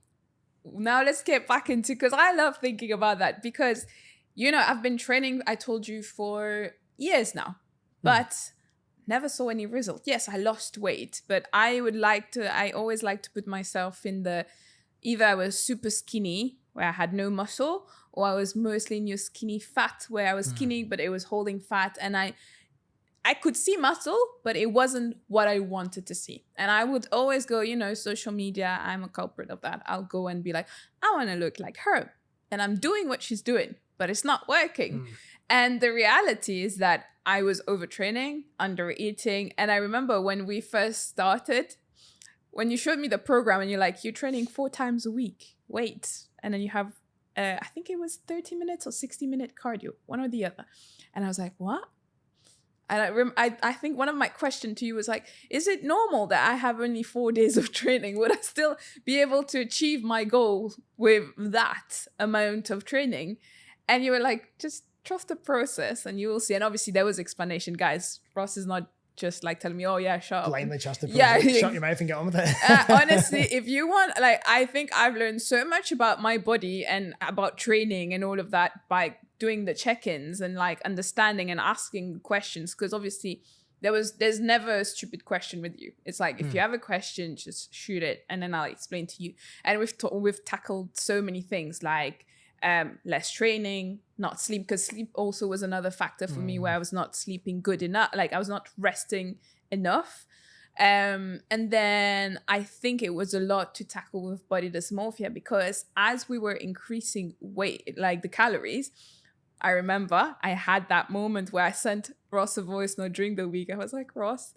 now let's get back into, because I love thinking about that, because, you know, I've been training, I told you, for years now, but never saw any result. Yes, I lost weight, but I always like to put myself in either I was super skinny where I had no muscle, or I was mostly in your skinny fat where I was skinny, but it was holding fat. And I could see muscle, but it wasn't what I wanted to see. And I would always go, you know, social media, I'm a culprit of that. I'll go and be like, I want to look like her. And I'm doing what she's doing, but it's not working. And the reality is that I was overtraining, undereating. And I remember when we first started, when you showed me the program and you're like, you're training 4 times a week, wait. And then you have, I think it was 30 minutes or 60-minute cardio, one or the other. And I was like, what? And I think one of my questions to you was like, is it normal that I have only 4 days of training? Would I still be able to achieve my goal with that amount of training? And you were like, just trust the process and you will see. And obviously there was explanation, guys. Ross is not just like telling me, oh yeah, shut up. Blindly trust the process. Yeah, shut your mouth and get on with it. Honestly, if you want, like, I think I've learned so much about my body and about training and all of that by doing the check-ins and like understanding and asking questions, because obviously there's never a stupid question with you. It's like, if you have a question, just shoot it and then I'll explain to you. And we've tackled so many things like less training, not sleep, because sleep also was another factor for me where I was not sleeping good enough, like I was not resting enough. And then I think it was a lot to tackle with body dysmorphia, because as we were increasing weight, like the calories, I remember I had that moment where I sent Ross a voice note during the week. I was like, Ross,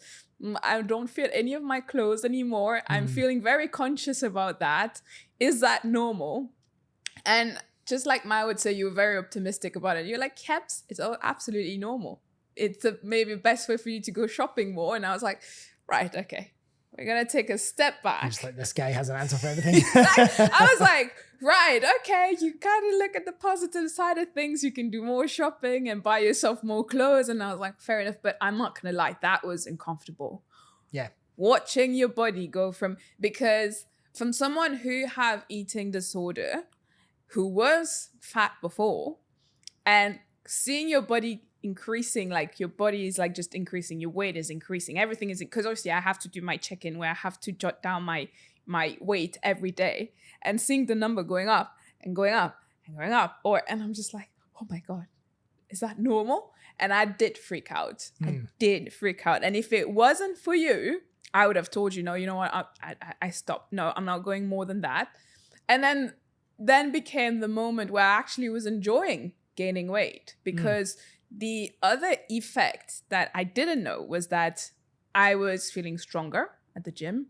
I don't fit any of my clothes anymore. I'm feeling very conscious about that. Is that normal? And just like Maya would say, you were very optimistic about it. You're like, Keps, it's all absolutely normal. It's maybe best way for you to go shopping more. And I was like, right, okay. We're going to take a step back. I'm just like, this guy has an answer for everything. I was like, right, okay. You kind of look at the positive side of things. You can do more shopping and buy yourself more clothes. And I was like, fair enough. But I'm not going to lie. That was uncomfortable. Yeah. Watching your body go from someone who have eating disorder, who was fat before, and seeing your body increasing, like your body is like just increasing, your weight is increasing, everything is, because obviously I have to do my check-in where I have to jot down my weight every day, and seeing the number going up and going up and going up, and I'm just like, oh my God, is that normal? And I did freak out. I did freak out. And if it wasn't for you, I would have told you, no, you know what, I stopped. No, I'm not going more than that. And then became the moment where I actually was enjoying gaining weight, because the other effect that I didn't know was that I was feeling stronger at the gym.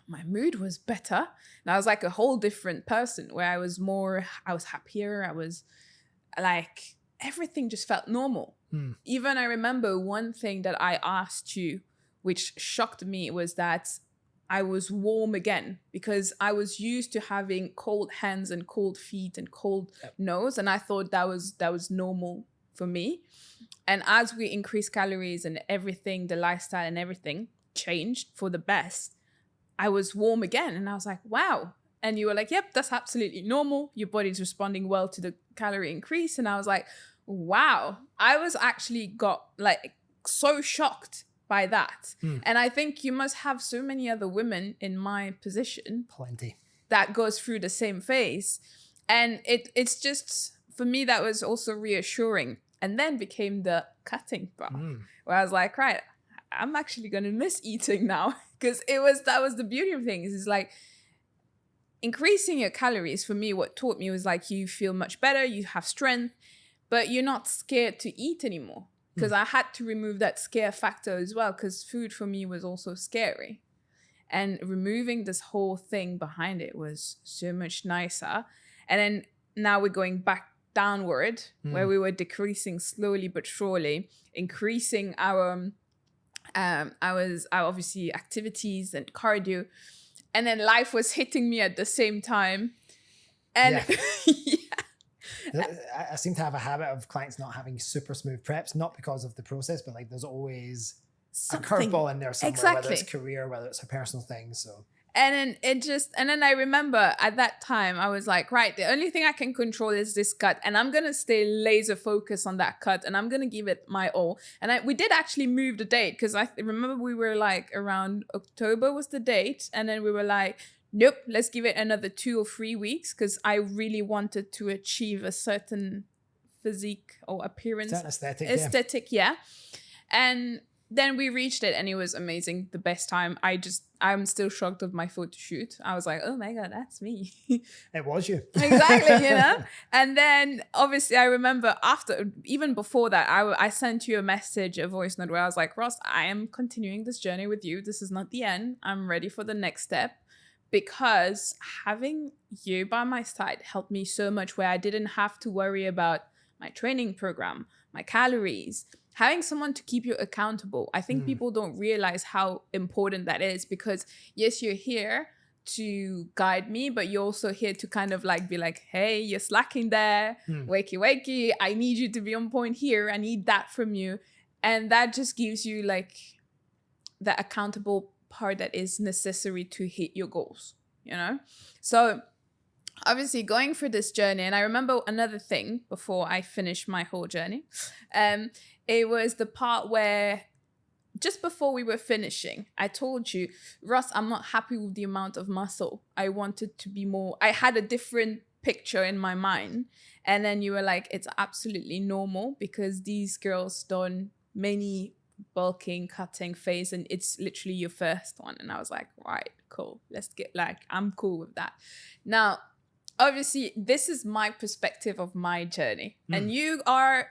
My mood was better. And I was like a whole different person where I was happier. I was like, everything just felt normal. Even I remember one thing that I asked you, which shocked me, was that I was warm again, because I was used to having cold hands and cold feet and cold nose. And I thought that was normal for me. And as we increased calories and everything, the lifestyle and everything changed for the best, I was warm again. And I was like, wow. And you were like, yep, that's absolutely normal. Your body's responding well to the calorie increase. And I was like, wow. I was actually got like so shocked by that. And I think you must have so many other women in my position. Plenty. that goes through the same phase. And it's just, for me, that was also reassuring. And then became the cutting part, where I was like, right, I'm actually going to miss eating now. Because that was the beauty of things. It's like increasing your calories, for me, what taught me was like, you feel much better, you have strength, but you're not scared to eat anymore. Because I had to remove that scare factor as well, because food for me was also scary. And removing this whole thing behind it was so much nicer. And then now we're going back downward, where we were decreasing slowly but surely, increasing our obviously activities and cardio. And then life was hitting me at the same time. And I seem to have a habit of clients not having super smooth preps, not because of the process, but like there's always something, a curveball in there somewhere, whether it's career, whether it's a personal thing. So. And then I remember at that time, I was like, right, the only thing I can control is this cut. And I'm going to stay laser focused on that cut. And I'm going to give it my all. And we did actually move the date, because I remember we were like around October was the date. And then we were like, nope, let's give it another 2 or 3 weeks, because I really wanted to achieve a certain physique or appearance. Aesthetic, yeah. And then we reached it, and it was amazing. The best time. I'm still shocked of my photo shoot. I was like, oh my God, that's me. It was you. Exactly, you know? And then obviously I remember even before that, I sent you a message, a voice note, where I was like, Ross, I am continuing this journey with you. This is not the end. I'm ready for the next step. Because having you by my side helped me so much, where I didn't have to worry about my training program, my calories, having someone to keep you accountable. I think people don't realize how important that is, because yes, you're here to guide me, but you're also here to kind of like be like, hey, you're slacking there, wakey, I need you to be on point here. I need that from you. And that just gives you like the accountable part that is necessary to hit your goals, you know? So obviously going through this journey, and I remember another thing before I finished my whole journey, it was the part where just before we were finishing, I told you, Ross, I'm not happy with the amount of muscle. I wanted to be more, I had a different picture in my mind. And then you were like, it's absolutely normal, because these girls done many bulking, cutting phase, and it's literally your first one. And I was like, right, cool. Let's get I'm cool with that. Now, obviously, this is my perspective of my journey. And you are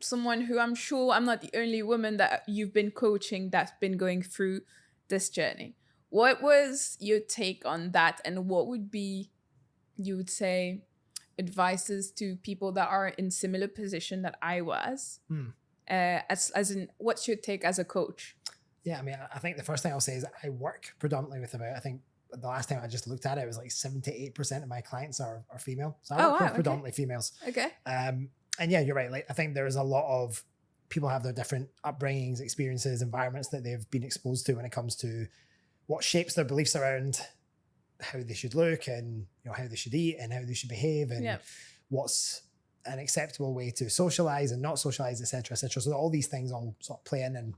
someone who, I'm sure I'm not the only woman that you've been coaching that's been going through this journey. What was your take on that? And what would be, you would say, advices to people that are in similar position that I was? As in, what's your take as a coach? Yeah, I mean, I think the first thing I'll say is I work predominantly with I think the last time I just looked at it, it was like 78% of my clients are female. So I work with predominantly females. Okay. And yeah, you're right. Like, I think there's a lot of people have their different upbringings, experiences, environments that they've been exposed to when it comes to what shapes their beliefs around how they should look, and how they should eat, and how they should behave, and what's an acceptable way to socialize and not socialize, etc., etc. So all these things all sort of play in, and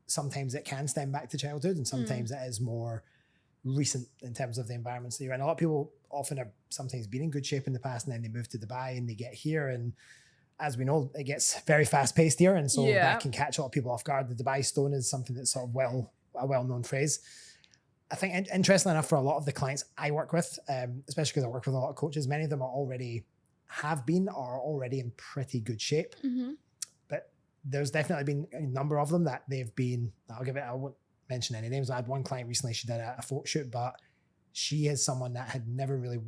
sometimes it can stem back to childhood, and sometimes it is more recent in terms of the environments that you're in. A lot of people often have sometimes been in good shape in the past, and then they move to Dubai and they get here, and as we know, it gets very fast paced here, and so that can catch a lot of people off guard. The Dubai stone is something that's sort of a well-known phrase. I think, interestingly enough, for a lot of the clients I work with, especially because I work with a lot of coaches, many of them have been or are already in pretty good shape. But there's definitely been a number of them that they've been, I won't mention any names. I had one client recently, she did a photo shoot, but she is someone that had never really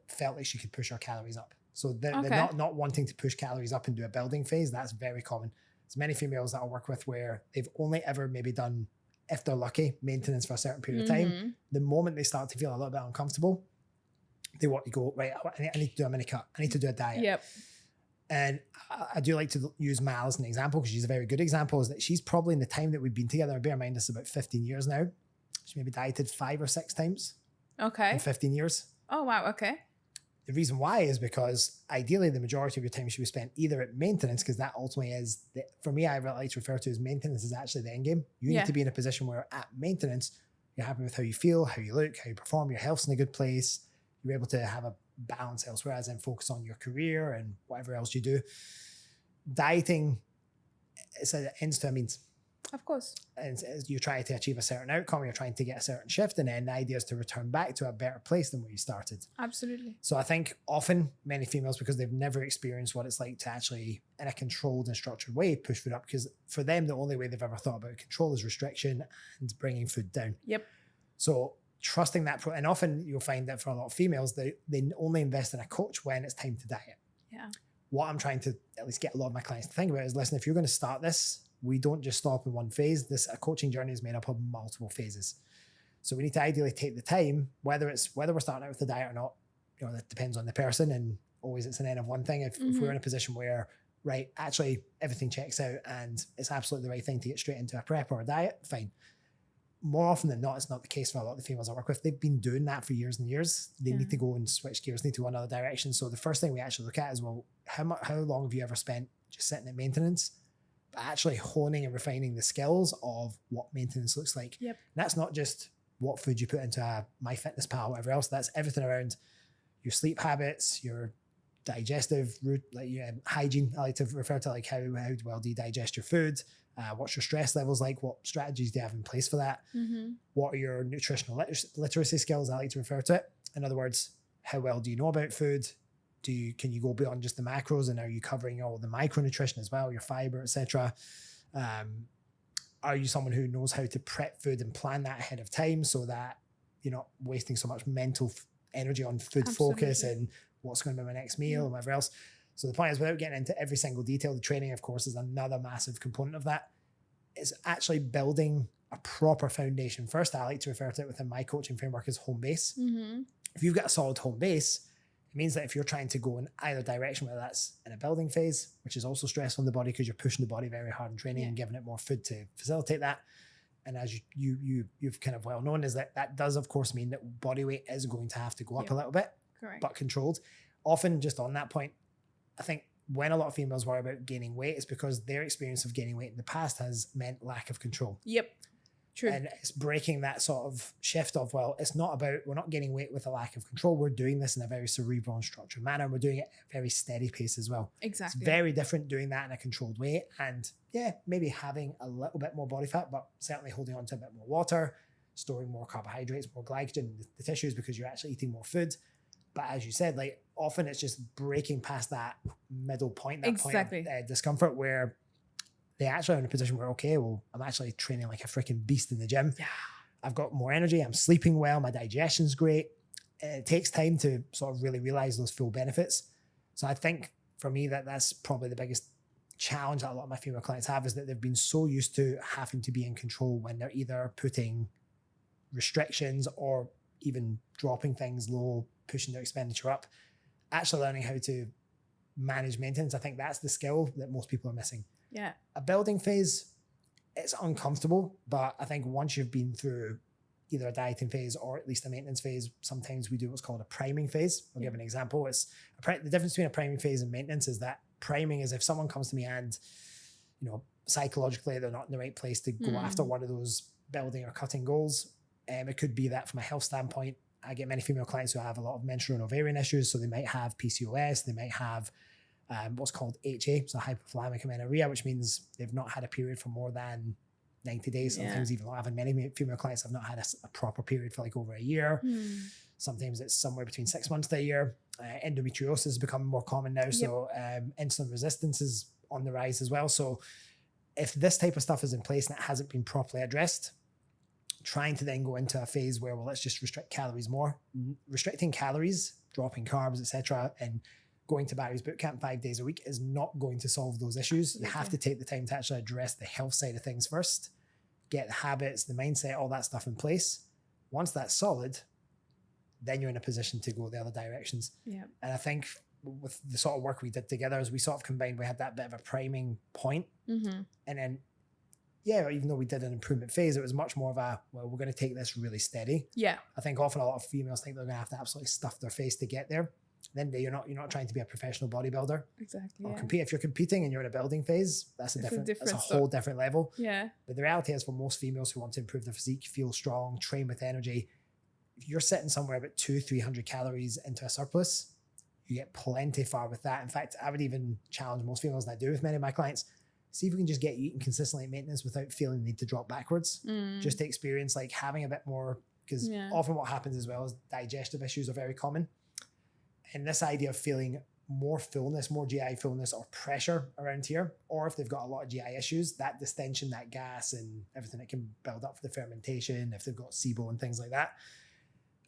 felt like she could push her calories up. So they're not wanting to push calories up and do a building phase. That's very common. There's many females that I work with where they've only ever maybe done, if they're lucky, maintenance for a certain period of time. The moment they start to feel a little bit uncomfortable, they want to go, right, I need to do a mini cut. I need to do a diet. Yep. And I do like to use Mal as an example, because she's a very good example, is that she's probably, in the time that we've been together, bear in mind this is about 15 years now, she maybe dieted 5 or 6 times. Okay. In 15 years. Oh, wow. Okay. The reason why is because ideally the majority of your time should be spent either at maintenance, because that ultimately is, for me, I really like to refer to as maintenance is actually the end game. You need to be in a position where at maintenance, you're happy with how you feel, how you look, how you perform, your health's in a good place, you're able to have a balance elsewhere, as in focus on your career and whatever else you do. Dieting, it's an ends to a means. Of course. And you're trying to achieve a certain outcome, you're trying to get a certain shift, and then the idea is to return back to a better place than where you started. Absolutely. So I think often many females, because they've never experienced what it's like to actually, in a controlled and structured way, push food up, because for them, the only way they've ever thought about control is restriction and bringing food down. Yep. So trusting that, and often you'll find that for a lot of females, they only invest in a coach when it's time to diet. Yeah. What I'm trying to at least get a lot of my clients to think about is, listen, if you're going to start this, we don't just stop in one phase. A coaching journey is made up of multiple phases. So we need to ideally take the time, whether we're starting out with the diet or not, that depends on the person, and always it's an end of one thing. If we're in a position where, right, actually everything checks out and it's absolutely the right thing to get straight into a prep or a diet, fine. More often than not, it's not the case for a lot of the females I work with. They've been doing that for years and years. They need to go and switch gears, need to go another direction. So the first thing we actually look at is, well, how long have you ever spent just sitting at maintenance? But actually honing and refining the skills of what maintenance looks like. Yep. And that's not just what food you put into a MyFitnessPal, whatever else. That's everything around your sleep habits, your digestive route, like hygiene. I like to refer to how well do you digest your food? What's your stress levels like? What strategies do you have in place for that? What are your nutritional literacy skills? I like to refer to it. In other words, how well do you know about food? Can you go beyond just the macros, and are you covering all the micronutrition as well, your fiber, etc.? Are you someone who knows how to prep food and plan that ahead of time so that you're not wasting so much mental energy on food focus and what's going to be my next meal and whatever else? So the point is, without getting into every single detail, the training, of course, is another massive component of that. It's actually building a proper foundation. First, I like to refer to it within my coaching framework as home base. If you've got a solid home base, it means that if you're trying to go in either direction, whether that's in a building phase, which is also stressful on the body because you're pushing the body very hard in training and giving it more food to facilitate that. And as you've kind of well known, is that does, of course, mean that body weight is going to have to go up a little bit, but controlled. Often, just on that point, I think when a lot of females worry about gaining weight, it's because their experience of gaining weight in the past has meant lack of control. Yep. True. And it's breaking that sort of shift of, well, it's not about, we're not gaining weight with a lack of control. We're doing this in a very cerebral and structured manner. We're doing it at a very steady pace as well. Exactly. It's very different doing that in a controlled way. And maybe having a little bit more body fat, but certainly holding on to a bit more water, storing more carbohydrates, more glycogen in the tissues because you're actually eating more food. But as you said, often it's just breaking past that middle point, that point of discomfort where they actually are in a position where, okay, well, I'm actually training like a freaking beast in the gym. Yeah. I've got more energy. I'm sleeping well. My digestion's great. It takes time to sort of really realize those full benefits. So I think for me, that's probably the biggest challenge that a lot of my female clients have, is that they've been so used to having to be in control when they're either putting restrictions or even dropping things low, pushing their expenditure up, actually learning how to manage maintenance. I think that's the skill that most people are missing. Yeah. A building phase, it's uncomfortable, but I think once you've been through either a dieting phase or at least a maintenance phase, sometimes we do what's called a priming phase. I'll give an example. It's the difference between a priming phase and maintenance is that priming is if someone comes to me and, psychologically they're not in the right place to go after one of those building or cutting goals. It could be that from a health standpoint, I get many female clients who have a lot of menstrual and ovarian issues. So they might have PCOS, they might have what's called HA, so hypothalamic amenorrhea, which means they've not had a period for more than 90 days. Sometimes even having many female clients have not had a proper period for over a year. Sometimes it's somewhere between 6 months to a year. Endometriosis has become more common now. So insulin resistance is on the rise as well. So if this type of stuff is in place and it hasn't been properly addressed, trying to then go into a phase where, well, let's just restrict calories more. Restricting calories, dropping carbs, etc., and going to Barry's Bootcamp 5 days a week is not going to solve those issues. You have to take the time to actually address the health side of things first, get the habits, the mindset, all that stuff in place. Once that's solid, then you're in a position to go the other directions. Yeah. And I think with the sort of work we did together, as we sort of combined, we had that bit of a priming point. And then, even though we did an improvement phase, it was much more of a, well, we're going to take this really steady. Yeah. I think often a lot of females think they're going to have to absolutely stuff their face to get there. then you're not trying to be a professional bodybuilder. Exactly. Or compete. If you're competing and you're in a building phase, that's a whole different level. Yeah. But the reality is, for most females who want to improve their physique, feel strong, train with energy, if you're sitting somewhere about 200-300 calories into a surplus, you get plenty far with that. In fact, I would even challenge most females, and I do with many of my clients, see if we can just get you eating consistently at maintenance without feeling the need to drop backwards. Just to experience like having a bit more, because often what happens as well is digestive issues are very common. And this idea of feeling more fullness, more GI fullness or pressure around here, or if they've got a lot of GI issues, that distension, that gas and everything that can build up for the fermentation, if they've got SIBO and things like that.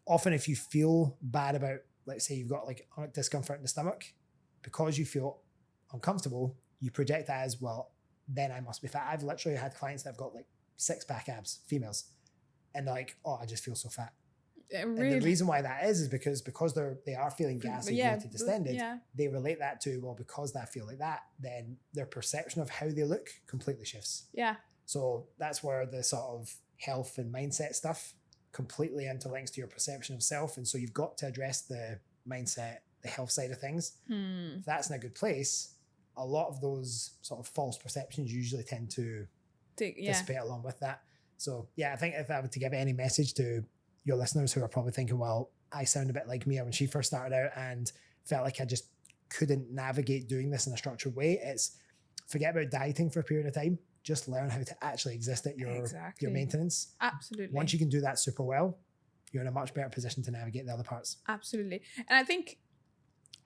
Often if you feel bad about, let's say you've got like discomfort in the stomach, because you feel uncomfortable, you project that as, well, then I must be fat. I've literally had clients that have got like 6-pack abs, females, and they're like, oh, I just feel so fat. Really? And the reason why that is because they are feeling gassy, bloated, distended. They relate that to, well, because they feel like that, then their perception of how they look completely shifts. Yeah. So that's where the sort of health and mindset stuff completely interlinks to your perception of self. And so you've got to address the mindset, the health side of things. If that's in a good place, a lot of those sort of false perceptions usually tend to dissipate along with that. So yeah, I think if I were to give any message to your listeners who are probably thinking, well, I sound a bit like Mia when she first started out and felt like I just couldn't navigate doing this in a structured way, it's forget about dieting for a period of time. Just learn how to actually exist at your maintenance. Absolutely. Once you can do that super well, you're in a much better position to navigate the other parts. Absolutely. And I think,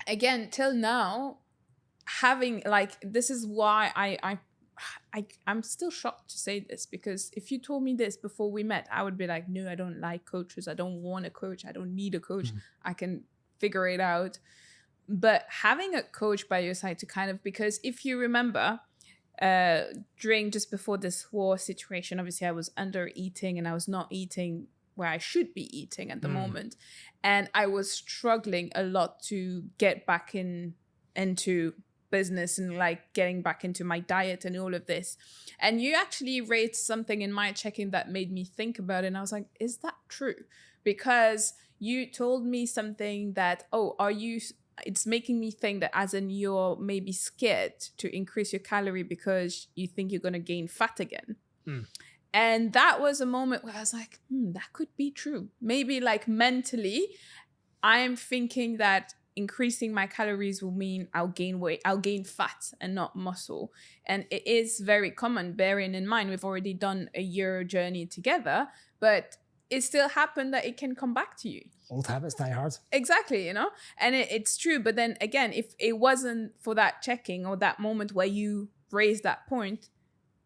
again, till now, having like, this is why I'm still shocked to say this, because if you told me this before we met, I would be like, no, I don't like coaches. I don't want a coach. I don't need a coach. I can figure it out. But having a coach by your side to kind of, because if you remember, during just before this war situation, obviously I was under eating and I was not eating where I should be eating at the moment. And I was struggling a lot to get back into business and like getting back into my diet and all of this. And you actually raised something in my check-in that made me think about it. And I was like, is that true? Because you told me something that, it's making me think that as in you're maybe scared to increase your calorie because you think you're going to gain fat again. And that was a moment where I was like, that could be true. Maybe like mentally, I'm thinking that increasing my calories will mean I'll gain weight, I'll gain fat and not muscle. And it is very common, bearing in mind we've already done a year journey together, but it still happened that it can come back to you. Old habits die hard. Exactly, you know? And it's true. But then again, if it wasn't for that checking or that moment where you raised that point,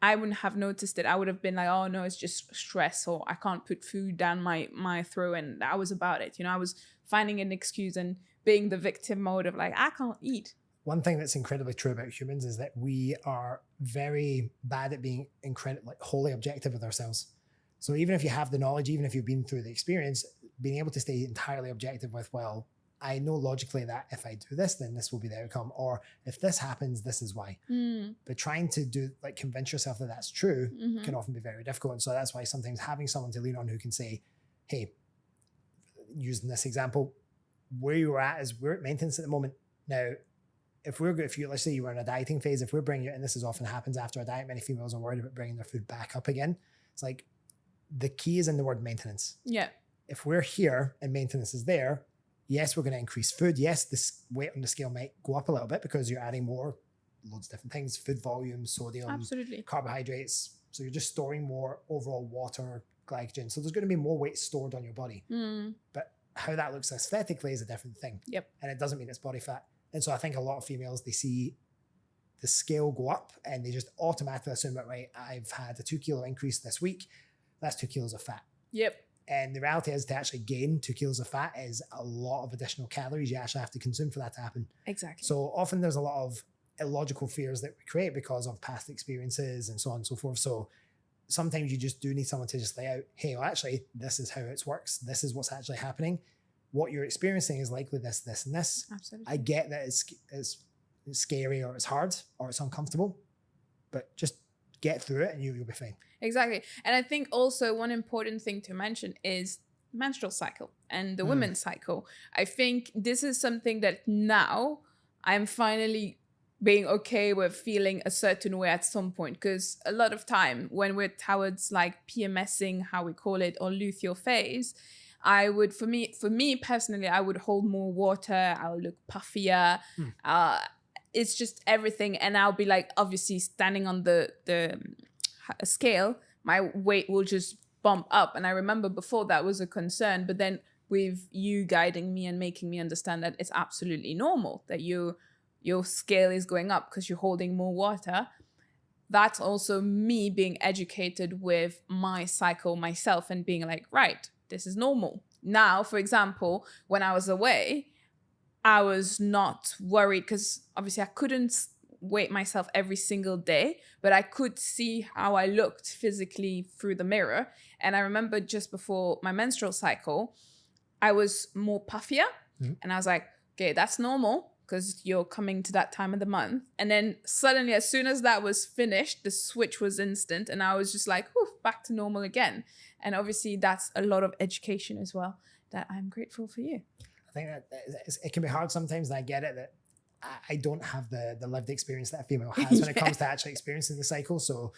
I wouldn't have noticed it. I would have been like, oh no, it's just stress, or I can't put food down my throat. And that was about it. You know, I was finding an excuse and being the victim mode of like, I can't eat. One thing that's incredibly true about humans is that we are very bad at being wholly objective with ourselves. So even if you have the knowledge, even if you've been through the experience, being able to stay entirely objective with, well, I know logically that if I do this, then this will be the outcome. Or if this happens, this is why. But trying to convince yourself that that's true can often be very difficult. And so that's why sometimes having someone to lean on who can say, hey, using this example, where you're at is we're at maintenance at the moment. Now, if let's say you were in a dieting phase, if we're bringing you, and this is often happens after a diet, many females are worried about bringing their food back up again. It's like the key is in the word maintenance. Yeah. If we're here and maintenance is there, yes, we're going to increase food. Yes, this weight on the scale might go up a little bit because you're adding loads of different things, food volume, sodium, absolutely, carbohydrates. So you're just storing more overall water, glycogen. So there's going to be more weight stored on your body. But how that looks aesthetically is a different thing. Yep. And it doesn't mean it's body fat. And so I think a lot of females, they see the scale go up and they just automatically assume that, right, I've had a 2 kilo increase this week. That's 2 kilos of fat. Yep. And the reality is, to actually gain 2 kilos of fat is a lot of additional calories you actually have to consume for that to happen. Exactly. So often there's a lot of illogical fears that we create because of past experiences and so on and so forth. So sometimes you just do need someone to just lay out, hey, well, actually, this is how it works. This is what's actually happening. What you're experiencing is likely this, this, and this. Absolutely. I get that it's scary or it's hard or it's uncomfortable, but just get through it and you'll be fine. Exactly. And I think also one important thing to mention is menstrual cycle and the women's cycle. I think this is something that now I'm finally being okay with feeling a certain way at some point, because a lot of time when we're towards like PMSing, how we call it, or luteal phase, I would, for me personally, I would hold more water, I'll look puffier, it's just everything. And I'll be like, obviously standing on the scale, my weight will just bump up. And I remember before that was a concern, but then with you guiding me and making me understand that it's absolutely normal that your scale is going up because you're holding more water. That's also me being educated with my cycle myself and being like, right, this is normal. Now, for example, when I was away, I was not worried because obviously I couldn't weight myself every single day, but I could see how I looked physically through the mirror. And I remember just before my menstrual cycle, I was more puffier. And I was like, okay, that's normal because you're coming to that time of the month. And then suddenly, as soon as that was finished, the switch was instant. And I was just like, back to normal again. And obviously that's a lot of education as well that I'm grateful for you. I think that it can be hard sometimes, and I get it that I don't have the lived experience that a female has when it comes to actually experiencing the cycle. So,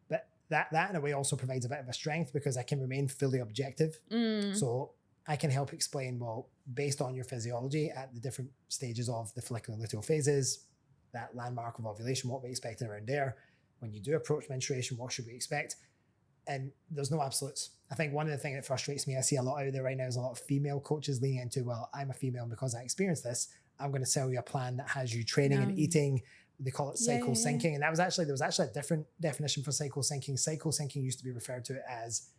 but that in a way also provides a bit of a strength because I can remain fully objective. So I can help explain, well, based on your physiology at the different stages of the follicular luteal phases, that landmark of ovulation, what we expecting around there. When you do approach menstruation, what should we expect? And there's no absolutes. I think one of the things that frustrates me, I see a lot out there right now, is a lot of female coaches leaning into, well, I'm a female and because I experienced this, I'm going to sell you a plan that has you training and eating. They call it cycle syncing. And there was actually a different definition for cycle syncing. Cycle syncing used to be referred to as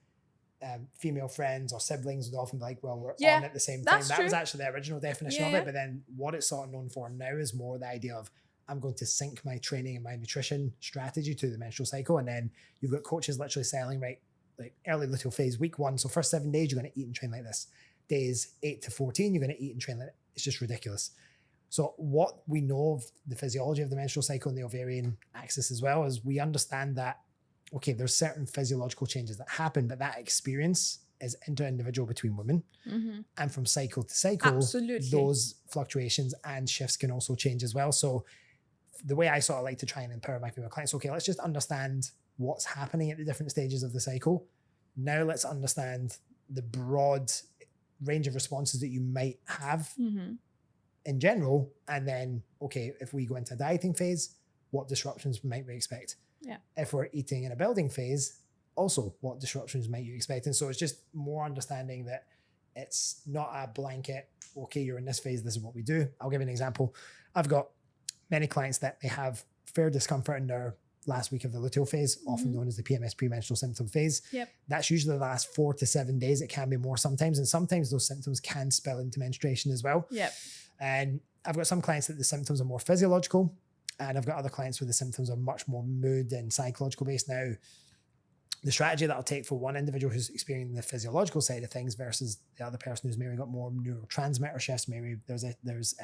female friends or siblings would often be like, well, we're on at the same time. That was actually the original definition of it. But then what it's sort of known for now is more the idea of I'm going to sync my training and my nutrition strategy to the menstrual cycle. And then you've got coaches literally selling, right, like early luteal phase, week 1. So first 7 days, you're going to eat and train like this. Days 8 to 14, you're going to eat and train like that. It's just ridiculous. So what we know of the physiology of the menstrual cycle and the ovarian axis as well is we understand that, okay, there's certain physiological changes that happen, but that experience is inter-individual between women. And from cycle to cycle, those fluctuations and shifts can also change as well. So the way I sort of like to try and empower my female clients, okay, let's just understand what's happening at the different stages of the cycle. Now let's understand the broad range of responses that you might have in general. And then, okay, if we go into a dieting phase, what disruptions might we expect? If we're eating in a building phase, also what disruptions might you expect? And so it's just more understanding that it's not a blanket, okay, you're in this phase, this is what we do. I'll give you an example. I've got many clients that they have fair discomfort in their last week of the luteal phase, often known as the PMS, premenstrual symptom phase. That's usually the last 4 to 7 days. It can be more sometimes, and sometimes those symptoms can spill into menstruation as well. And I've got some clients that the symptoms are more physiological, and I've got other clients where the symptoms are much more mood and psychological based. Now, the strategy that I'll take for one individual who's experiencing the physiological side of things versus the other person who's maybe got more neurotransmitter shifts, maybe there's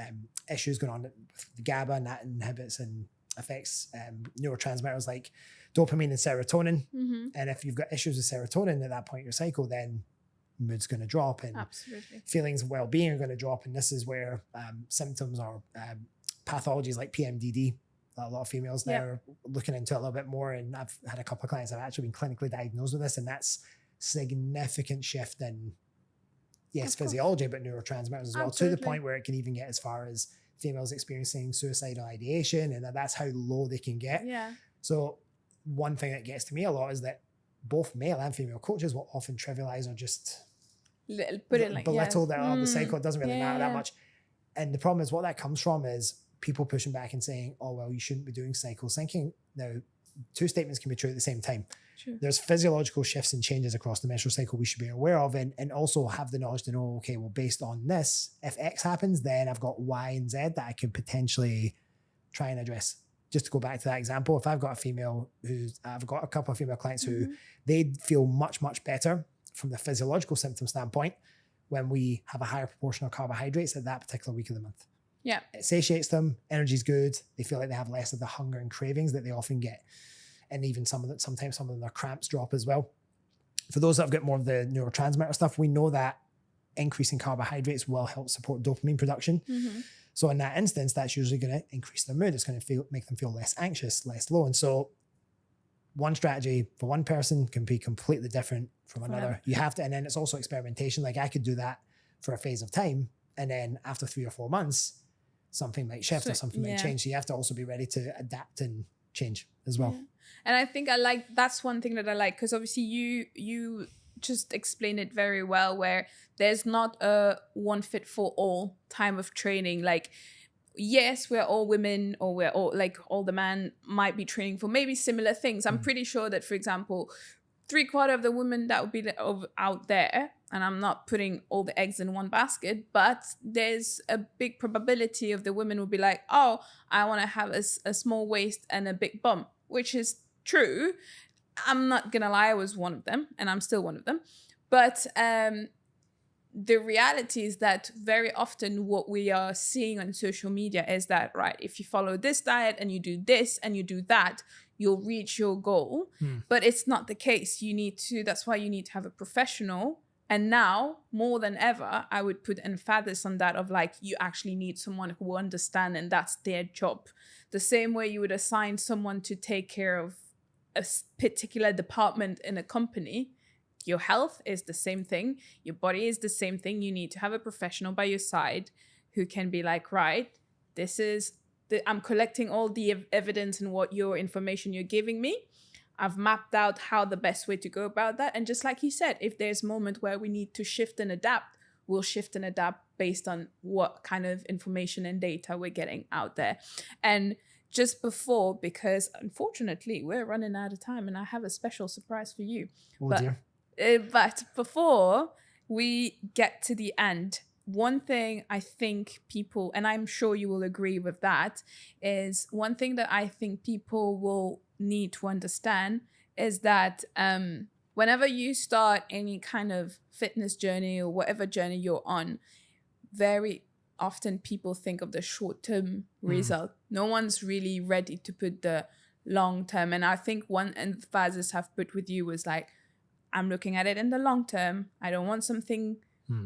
issues going on with the GABA, and that inhibits and affects neurotransmitters like dopamine and serotonin. And if you've got issues with serotonin at that point in your cycle, then mood's going to drop and feelings of well-being are going to drop. And this is where symptoms or pathologies like PMDD, a lot of females now are looking into a little bit more. And I've had a couple of clients that have actually been clinically diagnosed with this, and that's significant shift in physiology, but neurotransmitters as well, to the point where it can even get as far as females experiencing suicidal ideation, and that's how low they can get. So one thing that gets to me a lot is that both male and female coaches will often trivialize or just belittle that the cycle. It doesn't really matter that much. And the problem is what that comes from is people pushing back and saying, oh, well, you shouldn't be doing cycle syncing. Now, two statements can be true at the same time. There's physiological shifts and changes across the menstrual cycle we should be aware of, and also have the knowledge to know, okay, well, based on this, if X happens, then I've got Y and Z that I can potentially try and address. Just to go back to that example, if I've got I've got a couple of female clients who they feel much, much better from the physiological symptom standpoint when we have a higher proportion of carbohydrates at that particular week of the month. It satiates them, energy's good, they feel like they have less of the hunger and cravings that they often get. And even sometimes some of their cramps drop as well. For those that have got more of the neurotransmitter stuff, we know that increasing carbohydrates will help support dopamine production. Mm-hmm. So in that instance, that's usually going to increase their mood. It's going to make them feel less anxious, less low. And so one strategy for one person can be completely different from another. You have to, and then it's also experimentation. Like I could do that for a phase of time, and then after 3 or 4 months, something might shift or something might change. So you have to also be ready to adapt and change as well. Yeah. And I think that's one thing that I like, because obviously you just explain it very well, where there's not a one fit for all time of training. Like, yes, we're all women, or we're all like all the men might be training for maybe similar things. I'm pretty sure that, for example, 3/4 of the women that would be out there, and I'm not putting all the eggs in one basket, but there's a big probability of the women will be like, oh, I want to have a small waist and a big bum, which is true. I'm not gonna lie, I was one of them, and I'm still one of them. But the reality is that very often what we are seeing on social media is that, right, if you follow this diet and you do this and you do that, you'll reach your goal. But it's not the case. That's why you need to have a professional. And now, more than ever, I would put emphasis on that, of like, you actually need someone who understands, and that's their job. The same way you would assign someone to take care of a particular department in a company. Your health is the same thing. Your body is the same thing. You need to have a professional by your side who can be like, right, I'm collecting all the evidence and what your information you're giving me. I've mapped out how the best way to go about that. And just like you said, if there's a moment where we need to shift and adapt, we'll shift and adapt based on what kind of information and data we're getting out there. And just before, because unfortunately we're running out of time and I have a special surprise for you. But before we get to the end, one thing I think people, and I'm sure you will agree with that, is one thing that I think people will need to understand is that whenever you start any kind of fitness journey or whatever journey you're on, very often people think of the short-term result. No one's really ready to put the long-term. And I think one emphasis I've put with you was like, I'm looking at it in the long term. I don't want something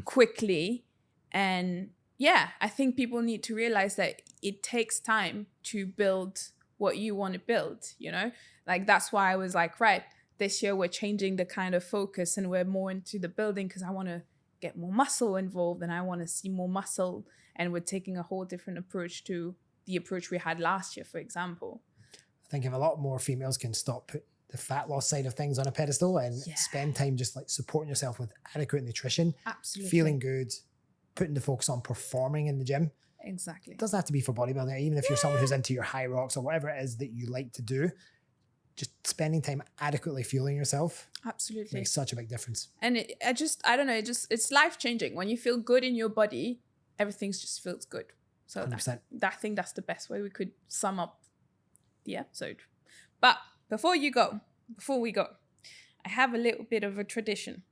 quickly. And yeah, I think people need to realize that it takes time to build what you want to build, you know? Like, that's why I was like, right, this year we're changing the kind of focus and we're more into the building, because I want to get more muscle involved and I want to see more muscle. And we're taking a whole different approach to the approach we had last year, for example. I think if a lot more females can stop putting the fat loss side of things on a pedestal and spend time just like supporting yourself with adequate nutrition, feeling good, putting the focus on performing in the gym. Exactly. It doesn't have to be for bodybuilding. Even if you're someone who's into your high rocks or whatever it is that you like to do, just spending time adequately fueling yourself makes such a big difference. And I don't know, it's life changing. When you feel good in your body, everything just feels good. So I think that's the best way we could sum up the episode. But before we go, I have a little bit of a tradition.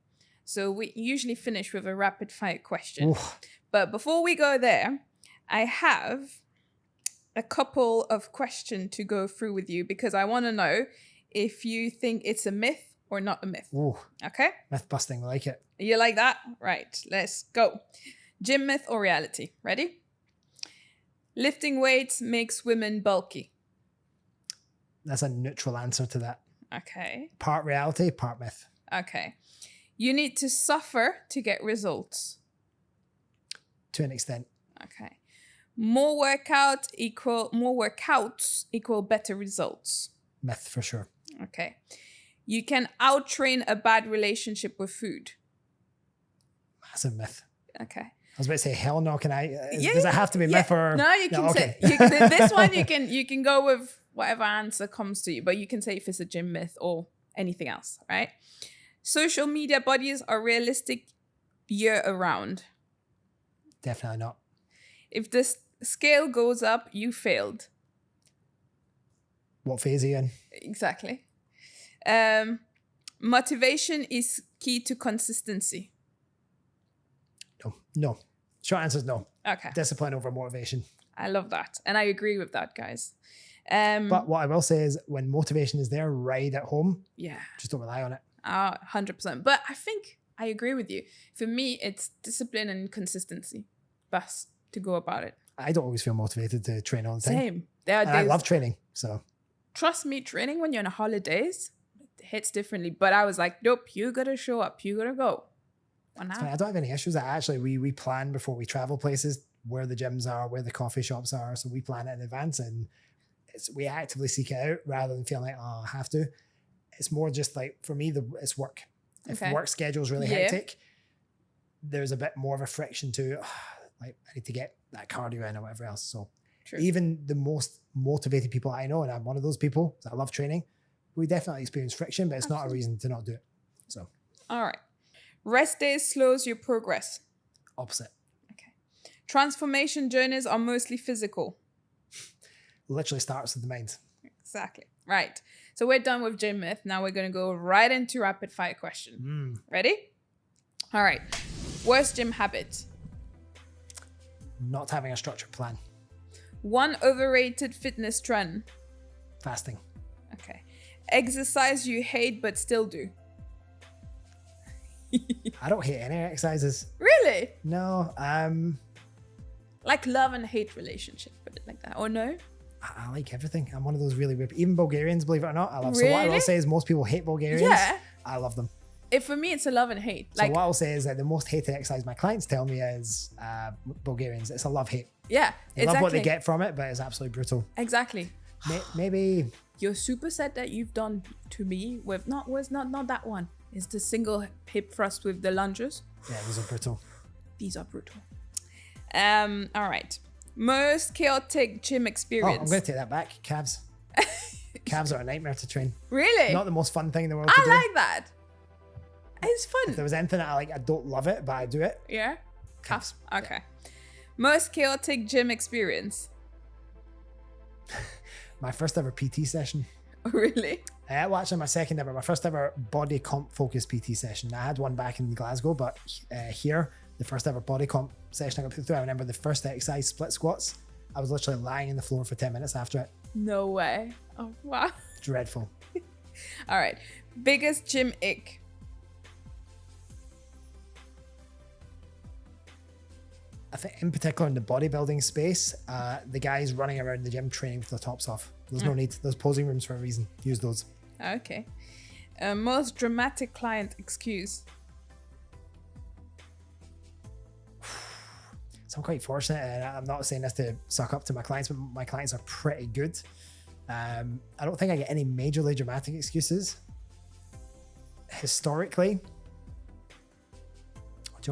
So we usually finish with a rapid fire question. Oof. But before we go there, I have a couple of questions to go through with you, because I want to know if you think it's a myth or not a myth. Ooh. Okay? Myth busting, I like it. You like that? Right, let's go. Gym myth or reality? Ready? Lifting weights makes women bulky. That's a neutral answer to that. Okay. Part reality, part myth. Okay. You need to suffer to get results. To an extent. Okay. More workouts equal better results. Myth for sure. Okay. You can out-train a bad relationship with food. Massive myth. Okay. I was about to say, hell no, can I? Does it have to be myth or? No, you can say, this one you can go with whatever answer comes to you, but you can say if it's a gym myth or anything else, right? Social media bodies are realistic year-round. Definitely not. If the scale goes up, you failed. What phase are you in? Exactly. Motivation is key to consistency. No. Short answer is no. Okay. Discipline over motivation. I love that. And I agree with that, guys. But what I will say is when motivation is there, ride at home. Yeah. Just don't rely on it. 100%. But I think I agree with you. For me, it's discipline and consistency. Best to go about it. I don't always feel motivated to train all the time. Same. There are days, I love training, so. Trust me, training when you're on holidays hits differently. But I was like, nope, you gotta show up. You gotta go. I don't have any issues. We plan before we travel places where the gyms are, where the coffee shops are. So we plan it in advance and we actively seek it out rather than feeling like, oh, I have to. It's more just like, for me, it's work. If work schedule is really hectic, there's a bit more of a friction to, like, I need to get that cardio in or whatever else. So even the most motivated people I know, and I'm one of those people that I love training, we definitely experience friction, but it's not a reason to not do it. So. All right. Rest days slows your progress. Opposite. Okay. Transformation journeys are mostly physical. Literally starts with the mind. Exactly. Right. So we're done with gym myth. Now we're going to go right into rapid fire question. Ready? All right. Worst gym habit? Not having a structured plan. One overrated fitness trend? Fasting. Okay. Exercise you hate but still do? I don't hate any exercises. Really? No. Like love and hate relationship, put it like that. Or no? I like everything. I'm one of those really weird. Even Bulgarians, believe it or not, I love. So what I will say is most people hate Bulgarians. Yeah. I love them. For me, it's a love and hate. So what I'll say is that the most hated exercise my clients tell me is Bulgarians. It's a love-hate. Yeah, they love what they get from it, but it's absolutely brutal. Exactly. Maybe your superset that you've done to me with not that one. It's the single hip thrust with the lunges. Yeah, these are brutal. These are brutal. All right. Most chaotic gym experience. Oh, I'm going to take that back. Calves. Calves are a nightmare to train. Really? Not the most fun thing in the world to do. I like that. It's fun. If there was anything that I don't love it, but I do it. Yeah? Calves. Okay. Yeah. Most chaotic gym experience. My first ever PT session. Really? Well, actually, my first ever body comp focused PT session. I had one back in Glasgow, but here, the first ever body comp session I got put through, I remember the first exercise, split squats. I was literally lying on the floor for 10 minutes after it. No way. Oh, wow. Dreadful. All right. Biggest gym ick. I think in particular in the bodybuilding space, the guys running around the gym training with their tops off. There's no need. There's posing rooms for a reason. Use those. Okay. Most dramatic client excuse. So I'm quite fortunate, and I'm not saying this to suck up to my clients, but my clients are pretty good. I don't think I get any majorly dramatic excuses. Historically,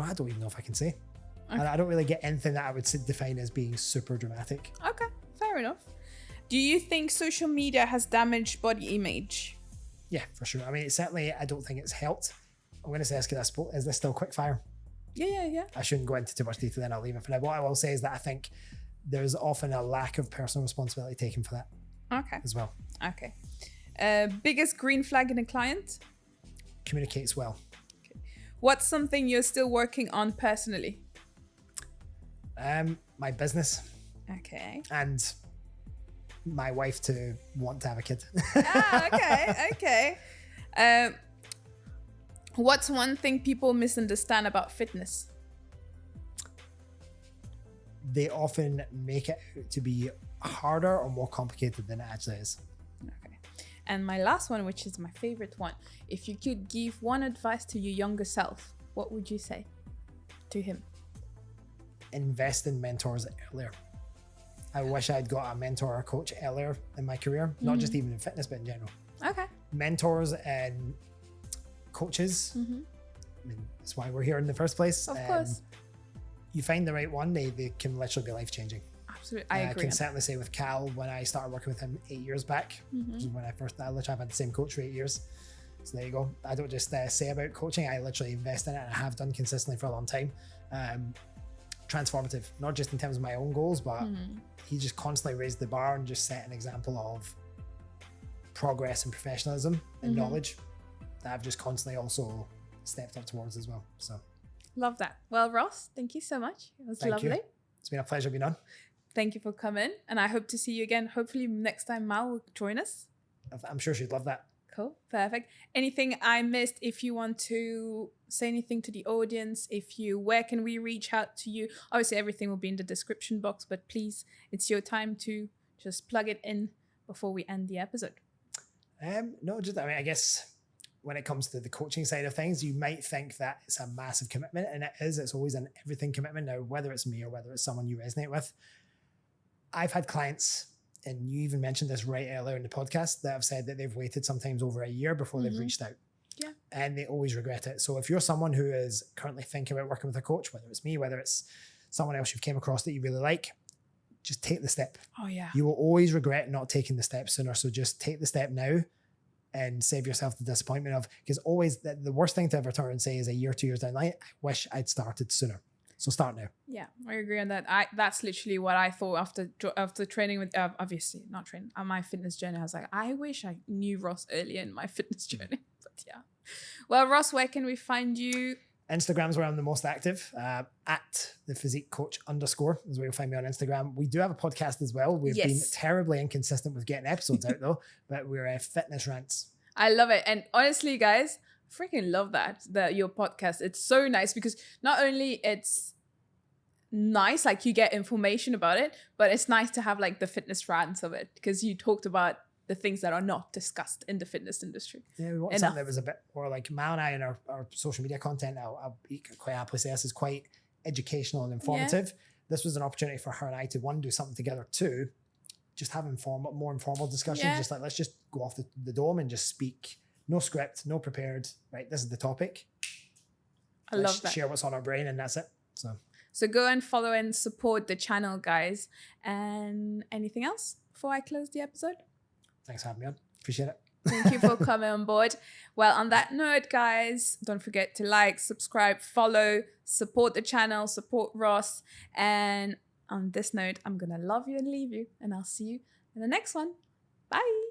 I don't even know if I can say. Okay. I don't really get anything that I would define as being super dramatic. Okay, fair enough. Do you think social media has damaged body image? Yeah, for sure. I mean, I don't think it's helped. I'm going to say, is this still quick fire? Yeah. I shouldn't go into too much detail, then I'll leave it for now. What I will say is that I think there's often a lack of personal responsibility taken for that. Okay. As well. Okay. Biggest green flag in a client? Communicates well. Okay. What's something you're still working on personally? My business. Okay. And my wife to want to have a kid. Okay. What's one thing people misunderstand about fitness? They often make it to be harder or more complicated than it actually is. Okay. And my last one, which is my favorite one. If you could give one advice to your younger self, what would you say to him? Invest in mentors earlier. I wish I'd got a mentor or coach earlier in my career, not just even in fitness, but in general. Okay. Mentors and coaches. I mean, that's why we're here in the first place. Of course. You find the right one, they can literally be life-changing. Absolutely, I agree. I can certainly say with Cal, when I started working with him 8 years back, which is when I literally have had the same coach for 8 years. So there you go. I don't just say about coaching, I literally invest in it, and I have done consistently for a long time. Transformative, not just in terms of my own goals, but he just constantly raised the bar and just set an example of progress and professionalism and knowledge that I've just constantly also stepped up towards as well. So love that. Well, Ross, thank you so much. It was lovely. You. It's been a pleasure being on. Thank you for coming, and I hope to see you again. Hopefully next time Mal will join us. I'm sure she'd love that. Cool, perfect. Anything I missed? If you want to say anything to the audience. Where can we reach out to you? Obviously, everything will be in the description box, but please, it's your time to just plug it in before we end the episode. No, just, I mean, I guess when it comes to the coaching side of things, you might think that it's a massive commitment, and it is. It's always an everything commitment. Now, whether it's me or whether it's someone you resonate with, I've had clients, and you even mentioned this right earlier in the podcast, that have said that they've waited sometimes over a year before they've reached out. Yeah. And they always regret it. So if you're someone who is currently thinking about working with a coach, whether it's me, whether it's someone else you've came across that you really like, just take the step. Oh, yeah. You will always regret not taking the step sooner. So just take the step now and save yourself the disappointment of, because always the worst thing to ever turn and say is a year, 2 years down the line, I wish I'd started sooner. So start now. Yeah, I agree on that. That's literally what I thought after training with, obviously not training, on my fitness journey. I was like, I wish I knew Ross earlier in my fitness journey. But yeah. Well, Ross, where can we find you? Instagram's where I'm the most active, at the physique coach _ is where you'll find me on Instagram. We do have a podcast as well. We've been terribly inconsistent with getting episodes out though, but we're Fitness Rants. I love it. And honestly, guys, freaking love your podcast. It's so nice because not only it's nice, like you get information about it, but it's nice to have like the fitness rants of it because you talked about the things that are not discussed in the fitness industry. Yeah, we want something that was a bit more like Mal and I and our social media content. I'll quite happily say this is quite educational and informative. Yeah. This was an opportunity for her and I to, one, do something together, two, just have more informal discussions. Yeah. Just like, let's just go off the dome and just speak. No script, no prepared. Right, this is the topic. Love that. Share what's on our brain, and that's it. So go and follow and support the channel, guys. And anything else before I close the episode? Thanks for having me on. Appreciate it. Thank you for coming on board. Well, on that note, guys, don't forget to like, subscribe, follow, support the channel, support Ross. And on this note, I'm going to love you and leave you. And I'll see you in the next one. Bye.